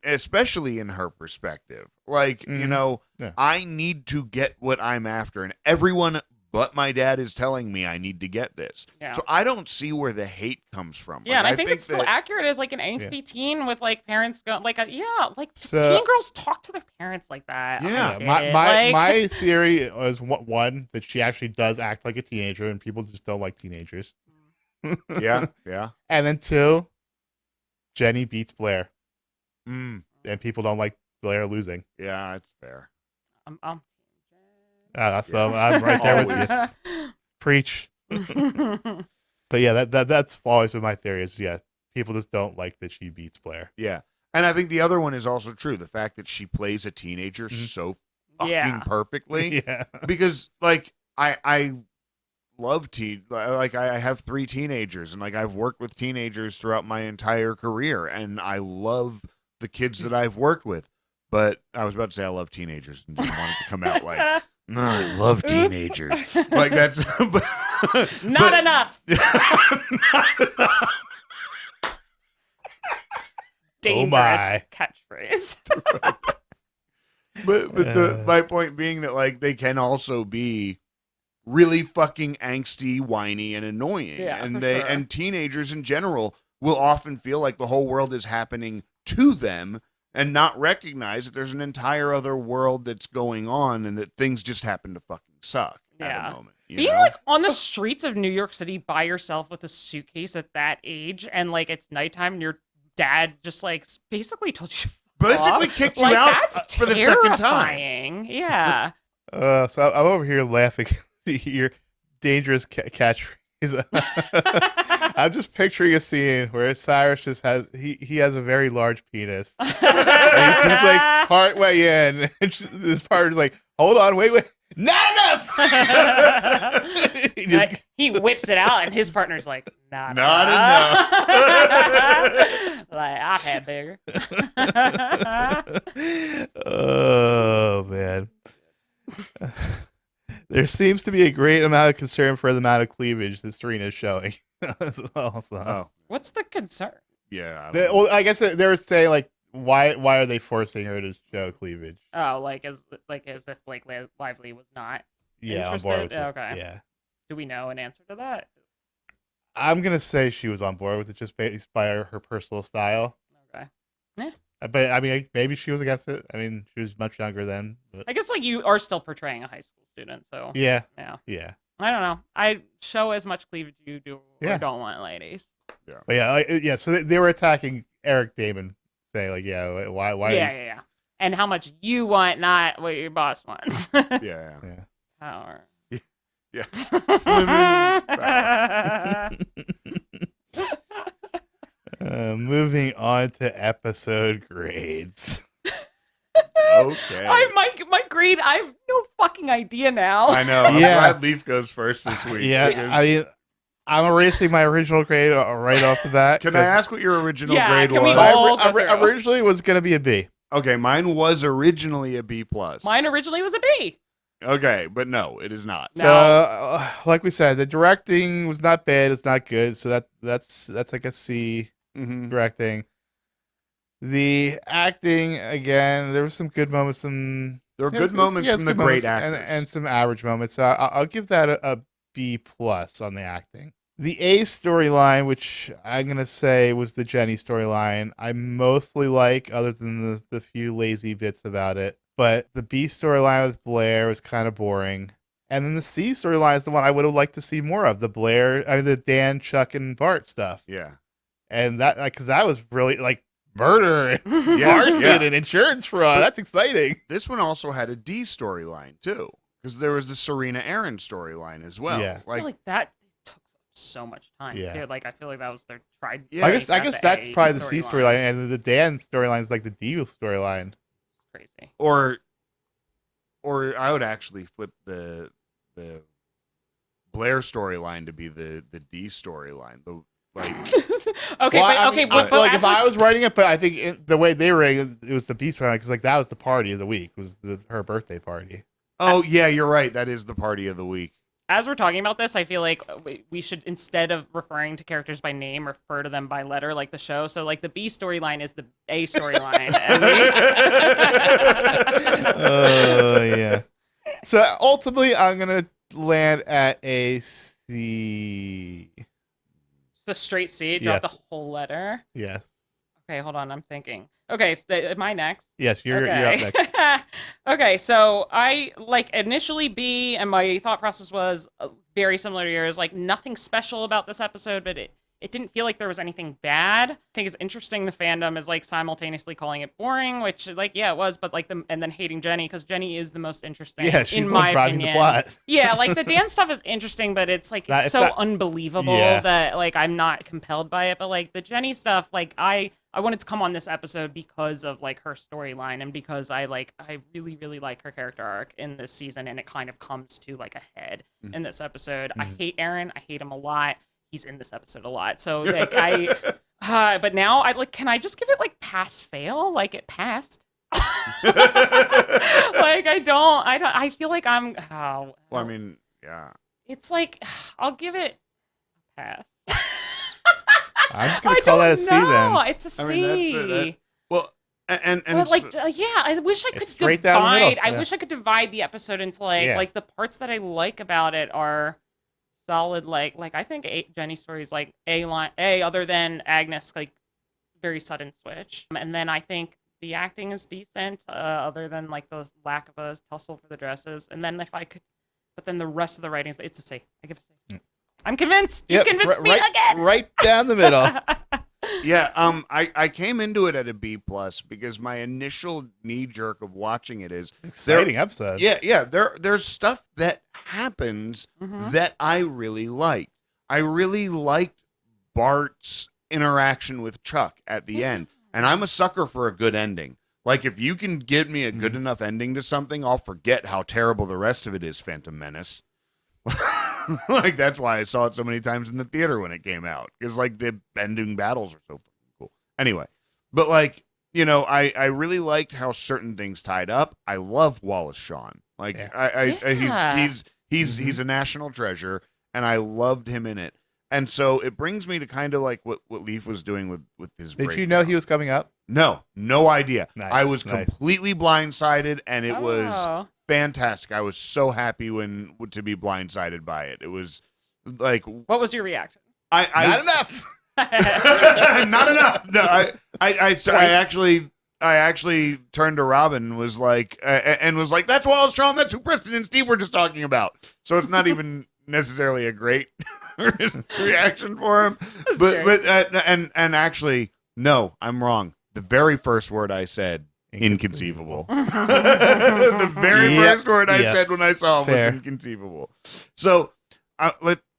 especially in her perspective. Like Yeah. I need to get what I'm after, and everyone but my dad is telling me I need to get this. Yeah. So I don't see where the hate comes from. Yeah, Like, and I think it's still that- accurate as like an angsty teen with like parents going like So- teen girls talk to their parents like that. Yeah. My theory is one that she actually does act like a teenager and people just don't like teenagers. Yeah. And then two, Jenny beats Blair Mm, and people don't like Blair losing. yeah, it's fair. I'm So I'm right there with you. Preach. But yeah, that's always been my theory is people just don't like that she beats Blair. Yeah. And I think the other one is also true. The fact that she plays a teenager so fucking Yeah. perfectly. Yeah. Because like I love I have 3 teenagers and like I've worked with teenagers throughout my entire career and I love the kids that I've worked with. But I was about to say I love teenagers and didn't want it to come out like no, I love teenagers. Like that's Not enough. Dangerous my. catchphrase. But my point being that like they can also be really fucking angsty, whiny, and annoying. Yeah, and for they sure. and teenagers in general will often feel like the whole world is happening to them and not recognize that there's an entire other world that's going on and that things just happen to fucking suck at Yeah. a moment. you Being know? like on the streets of New York City by yourself with a suitcase at that age and like it's nighttime and your dad just like basically told you to basically off. kicked you like, out that's for the second time. terrifying. Yeah. So I'm over here laughing at your dangerous catchphrase. I'm just picturing a scene where Cyrus just has he has a very large penis. And he's just like part way in, and this partner's like, "Hold on, wait, not enough." He just- Like, he whips it out, and his partner's like, not Not like, I've had bigger. Oh man. There seems to be a great amount of concern for the amount of cleavage that Serena is showing. As well, so. Oh, What's the concern? yeah. Well, I guess they're saying like, why are they forcing her to show cleavage? Oh, like as if like Lively was not. Yeah, Interested? on board with it. Okay. Yeah, Do we know an answer to that? I'm gonna say she was on board with it just based by her personal style. Okay. But I mean, maybe she was against it. I mean, she was much younger then. But I guess like you are still portraying a high school student, so yeah. yeah. I don't know. I show as much cleavage you do Yeah. or don't want, ladies. Yeah. But yeah. So they were attacking Eric Damon, saying like, yeah, why? Yeah. And how much you want, not what your boss wants. Yeah. Power. Yeah. Moving on to episode grades. Okay. My grade. I have no fucking idea now. I know. I'm Yeah. glad Leif goes first this week. Yeah, because- I mean, I'm erasing my original grade right off of that. Can I ask what your original Yeah, grade can we was? all- go through? Originally it was going to be a B. Okay, mine was originally a B+. Mine originally was a B. Okay, but no, it is not. No. So, like we said, the directing was not bad. It's not good. So that's like a C Mhm. directing. The acting, again, there were some good moments. There were good moments from the great actors. and some average moments. So I'll give that a B+ on the acting. The A storyline, which I'm gonna say was the Jenny storyline, I mostly like, other than the few lazy bits about it. But the B storyline with Blair was kind of boring. And then the C storyline is the one I would have liked to see more of. The Dan, Chuck, and Bart stuff. Yeah. And that, because that was really like murder and Yeah, arson yeah. and insurance fraud. That's exciting. This one also had a D storyline too, because there was the Serena Aaron storyline as well. Yeah. I feel like that took so much time. Yeah. Dude, like I feel like that was their tried. Yeah. I guess that's A probably the C storyline, and the Dan storyline is like the D storyline. Crazy. Or I would actually flip the Blair storyline to be the D storyline. The like Okay, but like as if I was writing it, but I think the way they were, it was the B storyline, because like that was the party of the week, was her birthday party. Oh yeah, you're right. That is the party of the week. as we're talking about this, I feel like we should, instead of referring to characters by name, refer to them by letter, like the show. So, like, the B storyline is the A storyline. Oh, yeah. So, ultimately, I'm going to land at a C. Just a straight C, Yeah. drop the whole letter. Yes. Okay, hold on, I'm thinking. Okay, so am I next? Yes, you're up next. Okay, so I initially B, and my thought process was very similar to yours. Like, nothing special about this episode, but it didn't feel like there was anything bad. I think it's interesting the fandom is like simultaneously calling it boring, which yeah, it was, but and then hating Jenny, because Jenny is the most interesting. Yeah, she's in the one my driving opinion. the plot. Yeah, like the dance stuff is interesting, but it's like it's so unbelievable that like I'm not compelled by it. But like the Jenny stuff, like I wanted to come on this episode because of like her storyline, and because I really, really like her character arc in this season, and it kind of comes to like a head in this episode. I hate Aaron. I hate him a lot. He's in this episode a lot. So like but now can I just give it like pass fail? Like it passed. Like I feel like I'm. Well, I mean, yeah. It's like I'll give it a pass. I'm just going to call that a C then. It's a C. I mean, that's well, and But yeah, I wish I could It's straight down the middle, divide. I yeah. wish I could divide the episode into like the parts that I like about it are solid. Like I think Jenny's story is like A, other than Agnes, like very sudden switch, and then I think the acting is decent, other than like the lack of a tussle for the dresses, and then if I could, but then the rest of the writing, it's a C. I give it a C. I'm convinced. You convinced me again. Right down the middle. yeah, I came into it at a B+ because my initial knee jerk of watching it is Exciting episode. Yeah. There's stuff that happens that I really liked. I really liked Bart's interaction with Chuck at the end, and I'm a sucker for a good ending. Like, if you can give me a good enough ending to something, I'll forget how terrible the rest of it is. Phantom Menace. Like, that's why I saw it so many times in the theater when it came out, because like the ending battles are so fucking cool. Anyway, but like, you know, I really liked how certain things tied up. I love Wallace Shawn. Like, he's a national treasure, and I loved him in it. And so it brings me to kind of like what Leif was doing with his. Did you know he was coming up? No idea. Nice, I was completely blindsided, and it was fantastic. I was so happy to be blindsided by it. It was like, what was your reaction? Not enough. Not enough. No, I actually I actually turned to Robin and was like, that's Wallace Shawn. That's who Preston and Steve were just talking about. So it's not even necessarily a great reaction for him. And actually, no, I'm wrong. The very first word I said, inconceivable. The very first word I said when I saw him was inconceivable. So I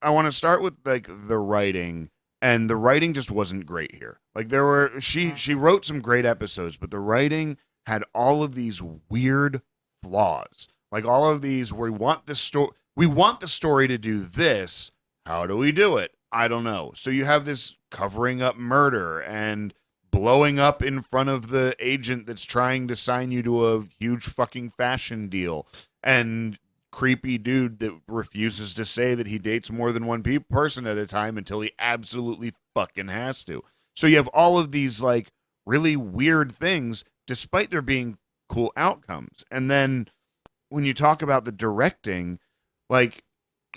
want to start with like the writing. And the writing just wasn't great here. Like she wrote some great episodes, but the writing had all of these weird flaws. Like all of these, we want the story to do this. How do we do it? I don't know. So you have this covering up murder and blowing up in front of the agent that's trying to sign you to a huge fucking fashion deal, and creepy dude that refuses to say that he dates more than one person at a time until he absolutely fucking has to. So you have all of these like really weird things despite there being cool outcomes. And then when you talk about the directing, like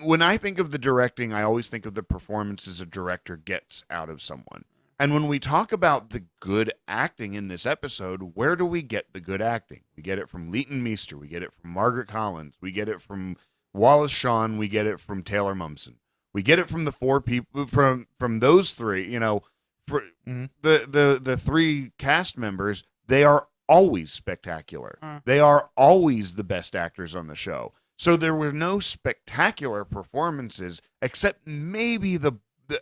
when I think of the directing, I always think of the performances a director gets out of someone. And when we talk about the good acting in this episode, where do we get the good acting? We get it from Leighton Meester. We get it from Margaret Collins. We get it from Wallace Shawn. We get it from Taylor Momsen. We get it from the four people, from those three, you know, the three cast members. They are always spectacular. They are always the best actors on the show. So there were no spectacular performances except maybe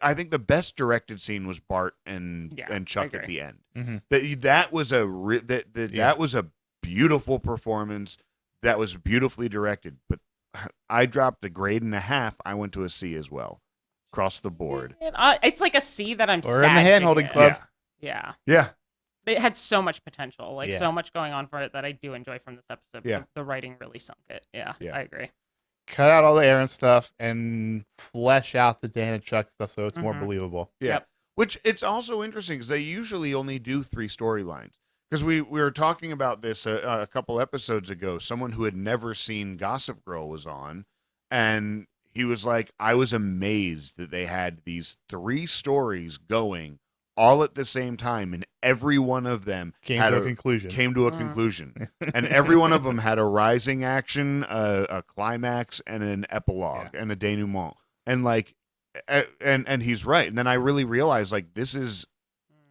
I think the best directed scene was Bart and Chuck at the end. That was that was a beautiful performance. That was beautifully directed. But I dropped a grade and a half. I went to a C as well, across the board. It's like a C that I'm. Or in the hand-holding club. Yeah. It had so much potential, so much going on for it that I do enjoy from this episode. Yeah. The writing really sunk it. Yeah, I agree. Cut out all the Aaron stuff and flesh out the Dan and Chuck stuff so it's more believable. Yeah. Yep. Which it's also interesting because they usually only do 3 storylines. Because we were talking about this a couple episodes ago. Someone who had never seen Gossip Girl was on, and he was like, I was amazed that they had these 3 stories going all at the same time, and every one of them came to a conclusion. And every one of them had a rising action, a climax, and an epilogue, and a denouement. And like, and he's right. And then I really realized, like, that's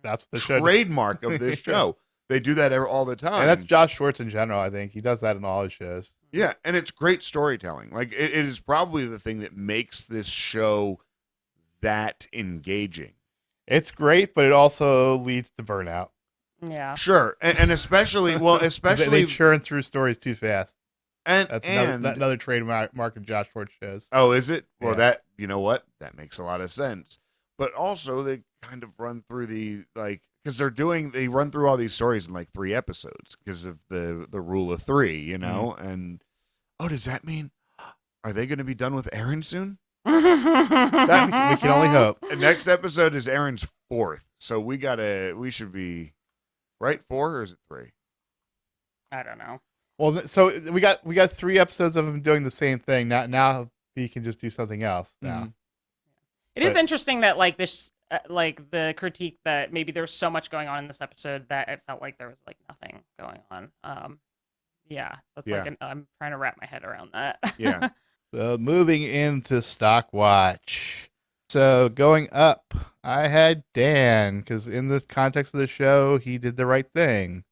the trademark of this show. They do that all the time. And that's Josh Schwartz in general, I think. He does that in all his shows. Yeah, and it's great storytelling. Like, it is probably the thing that makes this show that engaging. It's great, but it also leads to burnout. Yeah. Sure. And especially they churn through stories too fast. And that's another trademark of Josh Schwartz shows. Oh, is it? Well, that, you know what? That makes a lot of sense. But also they kind of run through because they run through all these stories in like 3 episodes because of the rule of 3, you know? And does that mean, are they going to be done with Aaron soon? We can only hope. The next episode is Aaron's 4th, so we should be right 4 or is it 3? I don't know. Well, so we got 3 episodes of him doing the same thing. Now he can just do something else. Now it is interesting that like this, like the critique that maybe there's so much going on in this episode that it felt like there was like nothing going on. Like I'm trying to wrap my head around that. Yeah. So moving into Stock Watch. So going up, I had Dan because in the context of the show, he did the right thing,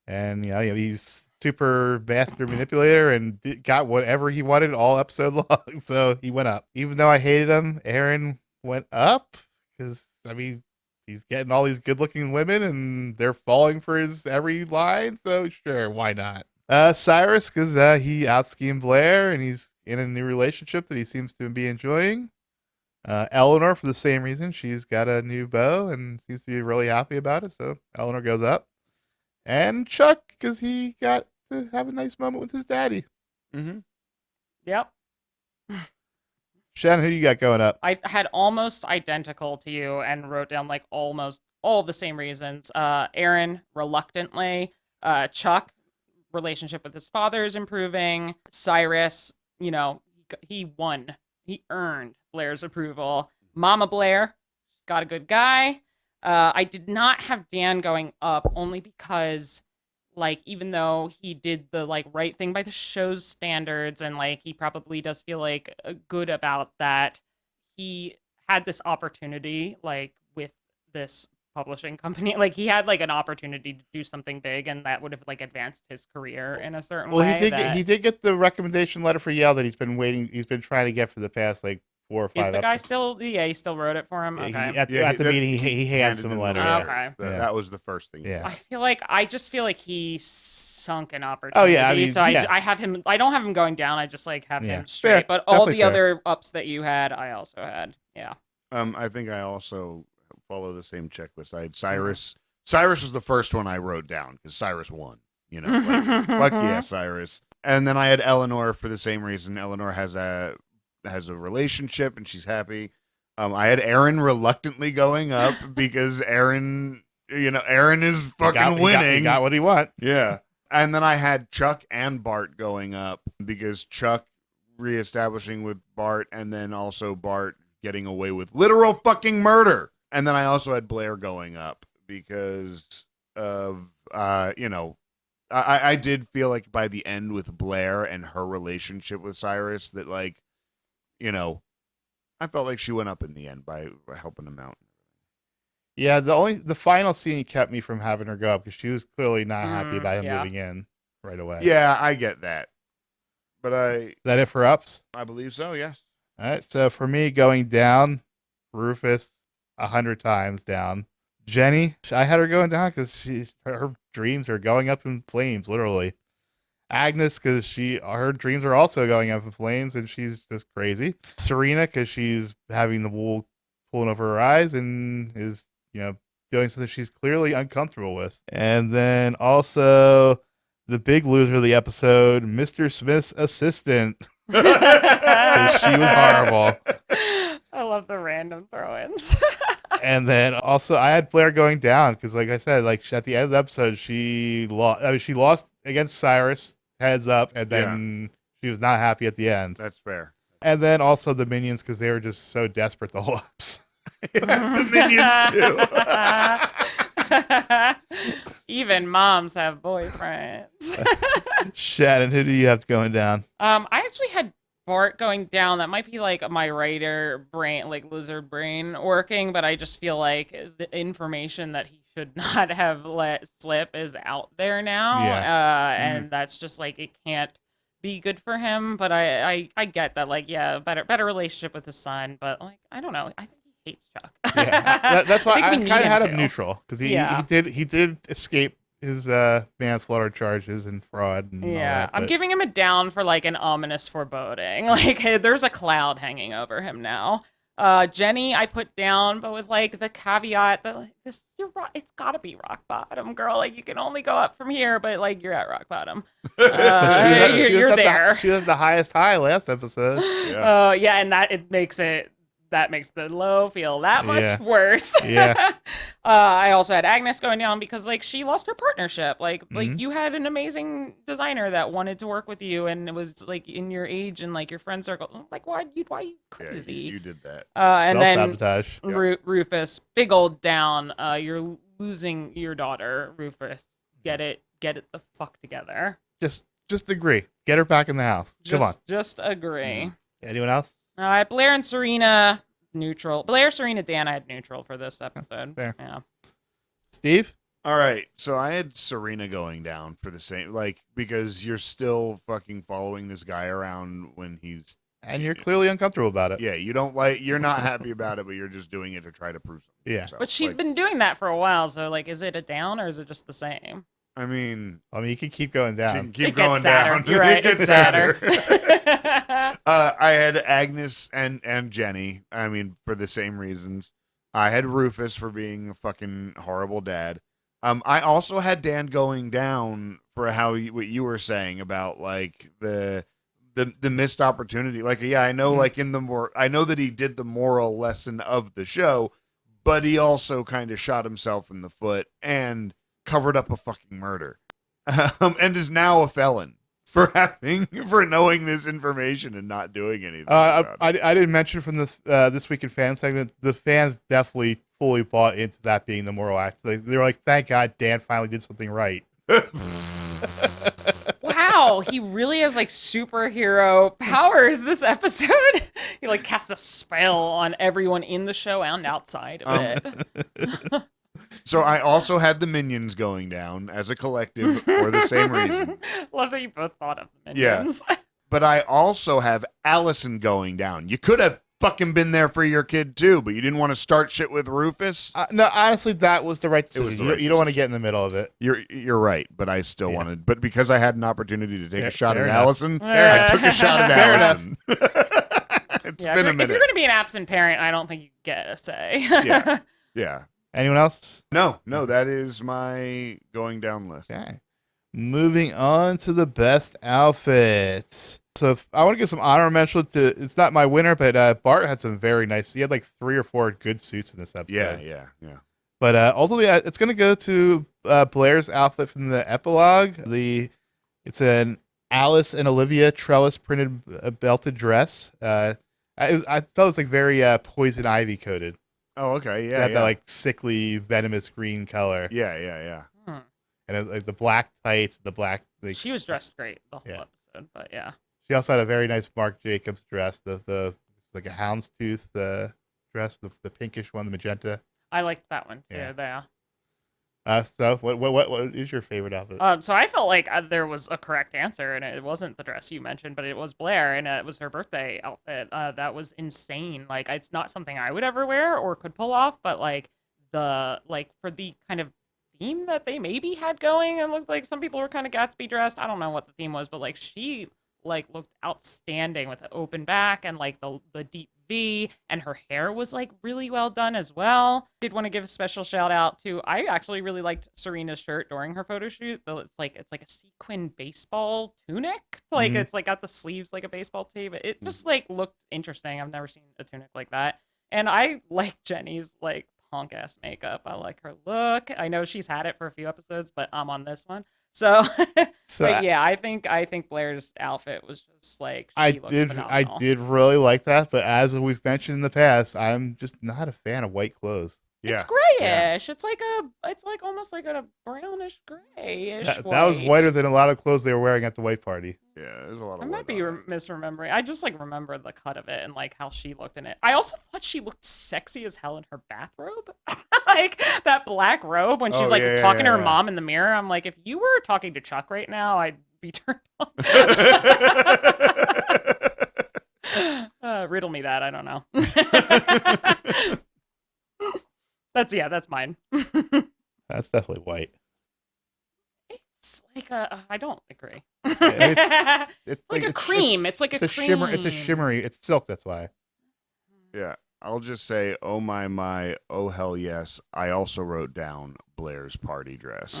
and he's super master manipulator and got whatever he wanted all episode long. So he went up, even though I hated him. Aaron went up because he's getting all these good-looking women and they're falling for his every line. So sure, why not? Cyrus because he out-schemed Blair and he's in a new relationship that he seems to be enjoying. Eleanor for the same reason. She's got a new beau and seems to be really happy about it. So Eleanor goes up. And Chuck because he got to have a nice moment with his daddy. Mm-hmm. Yep. Shannon, who you got going up? I had almost identical to you and wrote down like almost all the same reasons. Aaron, reluctantly. Chuck, relationship with his father is improving. Cyrus, he won. He earned Blair's approval. Mama Blair, got a good guy. I did not have Dan going up only because, like, even though he did the like right thing by the show's standards and like he probably does feel like good about that, he had this opportunity like with this publishing company. Like he had like an opportunity to do something big, and that would have like advanced his career in a certain Well, way. he did get the recommendation letter for Yale that he's been waiting. He's been trying to get for the past like 4 or 5 Is the guy episodes. still? Yeah, he still wrote it for him. Okay. At the meeting, he hands him a letter. letter. Okay. That was the first thing. Yeah. I just feel like he sunk an opportunity. Oh yeah, I mean, so I have him. I don't have him going down. I just like have him straight. Fair. But all Definitely the fair. other ups that you had, I also had. Yeah. I think I also follow the same checklist. I had Cyrus. Cyrus was the first one I wrote down because Cyrus won. You know, like, fuck yeah, Cyrus. And then I had Eleanor for the same reason. Eleanor has a relationship and she's happy. I had Aaron reluctantly going up because Aaron is fucking winning. He got what he want. Yeah. And then I had Chuck and Bart going up because Chuck reestablishing with Bart, and then also Bart getting away with literal fucking murder. And then I also had Blair going up because of, I did feel like by the end with Blair and her relationship with Cyrus that, like, I felt like she went up in the end by helping him out. Yeah, the final scene kept me from having her go up because she was clearly not happy about him moving in right away. Yeah, I get that. But Is that it for ups? I believe so, yes. All right, so for me, going down, Rufus, 100 times down. Jenny, I had her going down because her dreams are going up in flames, literally. Agnes, because her dreams are also going up in flames, and she's just crazy. Serena, because she's having the wool pulling over her eyes and is, doing something she's clearly uncomfortable with. And then also the big loser of the episode, Mr. Smith's assistant. 'Cause she was horrible. I love the random throw-ins. And then also I had Blair going down because, like I said, like at the end of the episode, she lost against Cyrus, heads up, and then she was not happy at the end. That's fair. And then also the minions because they were just so desperate the whole episode. The minions too. Even moms have boyfriends. Shannon, who do you have going down? I actually had Bart going down. That might be like my writer brain, like lizard brain working, but I just feel like the information that he should not have let slip is out there now. And that's just like, it can't be good for him. But I get that, like, yeah, better relationship with his son, but like, I don't know. I think he hates Chuck. Yeah, that's why I think we kind of need had him him to. neutral because he did escape his manslaughter charges and fraud. And all that, I'm but- giving him a down for like an ominous foreboding. Like, there's a cloud hanging over him now. Jenny, I put down, but with like the caveat that like, it's gotta be rock bottom, girl. Like, you can only go up from here, but like you're at rock bottom. You're there. She was the highest high last episode. Yeah, and that makes the low feel that much worse. Yeah. I also had Agnes going down because like she lost her partnership. Like you had an amazing designer that wanted to work with you, and it was like in your age and like your friend circle. Like, why you crazy? Yeah, you did that. And then Self-sabotage. Rufus, big old down. You're losing your daughter, Rufus. Get it the fuck together. Just agree. Get her back in the house. Come on. Just agree. Anyone else? All right, Blair and Serena, neutral. Blair, Serena, Dan, I had neutral for this episode. Fair. Yeah. Steve? All right, so I had Serena going down for the same, like, because you're still fucking following this guy around when he's... And you're clearly uncomfortable about it. Yeah, you're not happy about it, but you're just doing it to try to prove something. Yeah. So, But she's like, been doing that for a while, so, like, is it a down or is it just the same? I mean, you can keep going she down. can keep It going gets sadder. down. You're right, It gets it's sadder. I had Agnes and Jenny. I mean, for the same reasons. I had Rufus for being a fucking horrible dad. I also had Dan going down for what you were saying about like the missed opportunity. Like, yeah, I know, like I know that he did the moral lesson of the show, but he also kind of shot himself in the foot and covered up a fucking murder, and is now a felon for knowing this information and not doing anything. About it. I didn't mention from this Week in Fan segment, the fans definitely fully bought into that being the moral act. They were like, thank God Dan finally did something right. Wow, he really has like superhero powers this episode. He like cast a spell on everyone in the show and outside of it. So I also had the minions going down as a collective for the same reason. Love that you both thought of the Yeah. minions. But I also have Allison going down. You could have fucking been there for your kid too, but you didn't want to start shit with Rufus. No, honestly, that was the right It was decision. the right You don't want to decision. get in the middle of it. You're right, but I still wanted. But because I had an opportunity to take a shot fair at enough. Allison, Fair I enough. took a shot at Fair Allison. It's Yeah, been a if minute. you're going to be an absent parent, I don't think you get a say. Yeah. Yeah. Anyone else? No, that is my going down list. Okay. Moving on to the best outfit. So I want to give some honor mention to, it's not my winner, but Bart had some very nice, he had like 3 or 4 good suits in this episode. Yeah. But ultimately, it's going to go to Blair's outfit from the epilogue. It's an Alice and Olivia trellis printed belted dress. I thought it was like very poison ivy coated. Oh, okay. It Yeah. had that like sickly venomous green color, Yeah. and like the black tights, the black. She was dressed great the whole Yeah. episode, but yeah. She also had a very nice Marc Jacobs dress, the like a houndstooth dress, the pinkish one, the magenta. I liked that one too. Yeah. Yeah. So what is your favorite outfit? So I felt like there was a correct answer, and it wasn't the dress you mentioned, but it was Blair, and it was her birthday outfit. That was insane. Like, it's not something I would ever wear or could pull off, but like for the kind of theme that they maybe had going, it looked like some people were kind of Gatsby dressed. I don't know what the theme was, but like she like looked outstanding with the open back and like the deep V, and her hair was like really well done as well. Did want to give a special shout out to, I actually really liked Serena's shirt during her photo shoot. Though it's like a sequin baseball tunic. Like it's like got the sleeves like a baseball tee, but it just like looked interesting. I've never seen a tunic like that. And I like Jenny's like punk ass makeup. I like her look. I know she's had it for a few episodes, but I'm on this one. So, but yeah, I think Blair's outfit was just like I looked did phenomenal. really like that, but as we've mentioned in the past, I'm just not a fan of white clothes. Yeah. It's grayish. It's like almost like a brownish grayish. That was whiter than a lot of clothes they were wearing at the white party. Yeah, there's a lot of I might white be on it. misremembering. I just like remember the cut of it and like how she looked in it. I also thought she looked sexy as hell in her bathrobe, like that black robe when she's Oh, like yeah, talking to her yeah. mom in the mirror. I'm like, if you were talking to Chuck right now, I'd be turned on. Riddle me that. I don't know. That's mine. That's definitely white. It's like I don't agree. It's like a cream. It's like It's a a cream. shimmer. It's a shimmery. It's silk. That's why. Yeah, I'll just say, oh my, oh hell yes. I also wrote down Blair's party dress.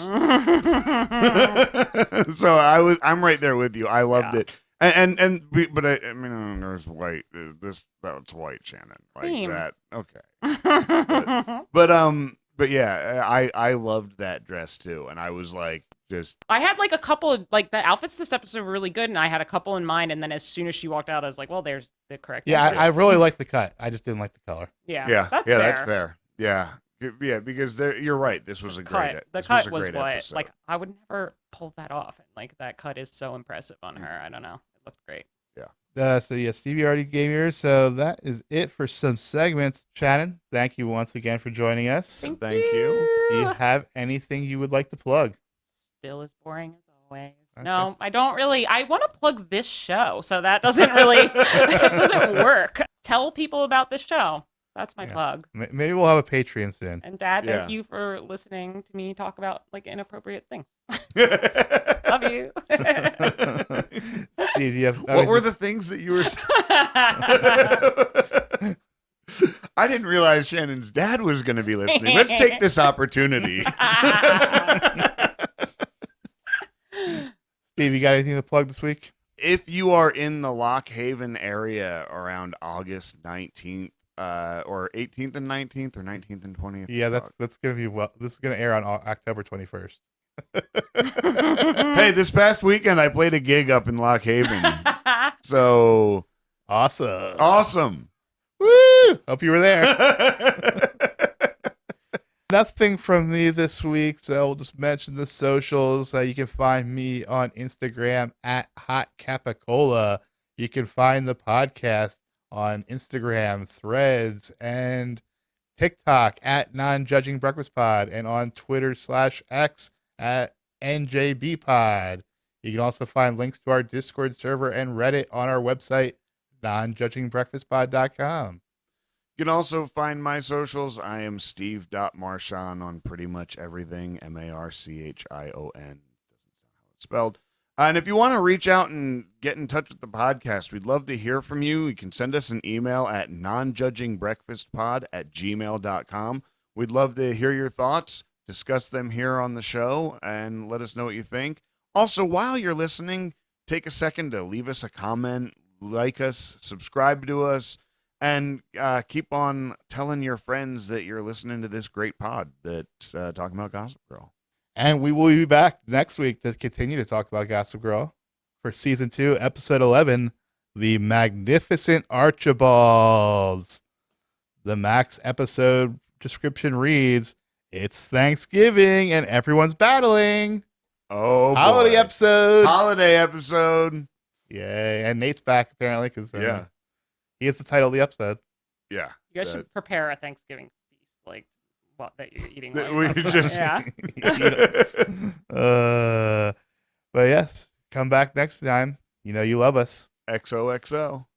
So I'm right there with you. I loved it, but I mean, there's white. That's white, Shannon. Like Cream. that. Okay, but yeah, I loved that dress too, and I was like, just I had like a couple of like the outfits this episode were really good, and I had a couple in mind. And then as soon as she walked out, I was like, well, there's the correct. Yeah, answer. I really like the cut. I just didn't like the color. yeah, that's fair. Yeah, because you're right. This was a great. The this cut was was a great what episode. like I would never pull that off, and like that cut is so impressive on her. I don't know, it looked great. So yeah, Stevie already gave yours. So that is it for some segments. Shannon, thank you once again for joining us. Thank Thank you. Do you have anything you would like to plug? Still as boring as always. Okay. No, I don't really. I want to plug this show, so that doesn't really it doesn't work. Tell people about this show. That's my Yeah. plug. Maybe we'll have a Patreon soon. And Dad, Yeah. thank you for listening to me talk about like inappropriate things. What Love you. Steve, you have were the things that you were? I didn't realize Shannon's dad was going to be listening. Let's take this opportunity. Steve, you got anything to plug this week? If you are in the Lock Haven area around August 19th, or 18th and 19th, or 19th and 20th. Yeah, that's gonna be this is gonna air on October 21st. Hey, this past weekend I played a gig up in Lock Haven. So Awesome. awesome. Woo! Hope you were there. nothing from me this week, so we'll just mention the socials. You can find me on Instagram at Hot Capicola. You can find the podcast on Instagram, Threads, and TikTok at Non-Judging Breakfast Pod, and on Twitter/X at NJBpod. You can also find links to our Discord server and Reddit on our website, nonjudgingbreakfastpod.com. You can also find my socials. I am steve.marchon on pretty much everything. Marchion. Doesn't sound how it's spelled. And if you want to reach out and get in touch with the podcast, we'd love to hear from you. You can send us an email at nonjudgingbreakfastpod@gmail.com. We'd love to hear your thoughts, discuss them here on the show, and let us know what you think. Also, while you're listening, take a second to leave us a comment, like us, subscribe to us, and keep on telling your friends that you're listening to this great pod that's talking about Gossip Girl. And we will be back next week to continue to talk about Gossip Girl for Season 2, Episode 11, The Magnificent Archibalds. The Max episode description reads, "It's Thanksgiving and everyone's battling." Oh, Holiday boy. episode. Holiday episode. Yay. And Nate's back, apparently, because Yeah. he is the title of the episode. Yeah. You guys should prepare a Thanksgiving feast, like what that you're eating. That while we you're just- yeah. But yes, come back next time. You know you love us. XOXO.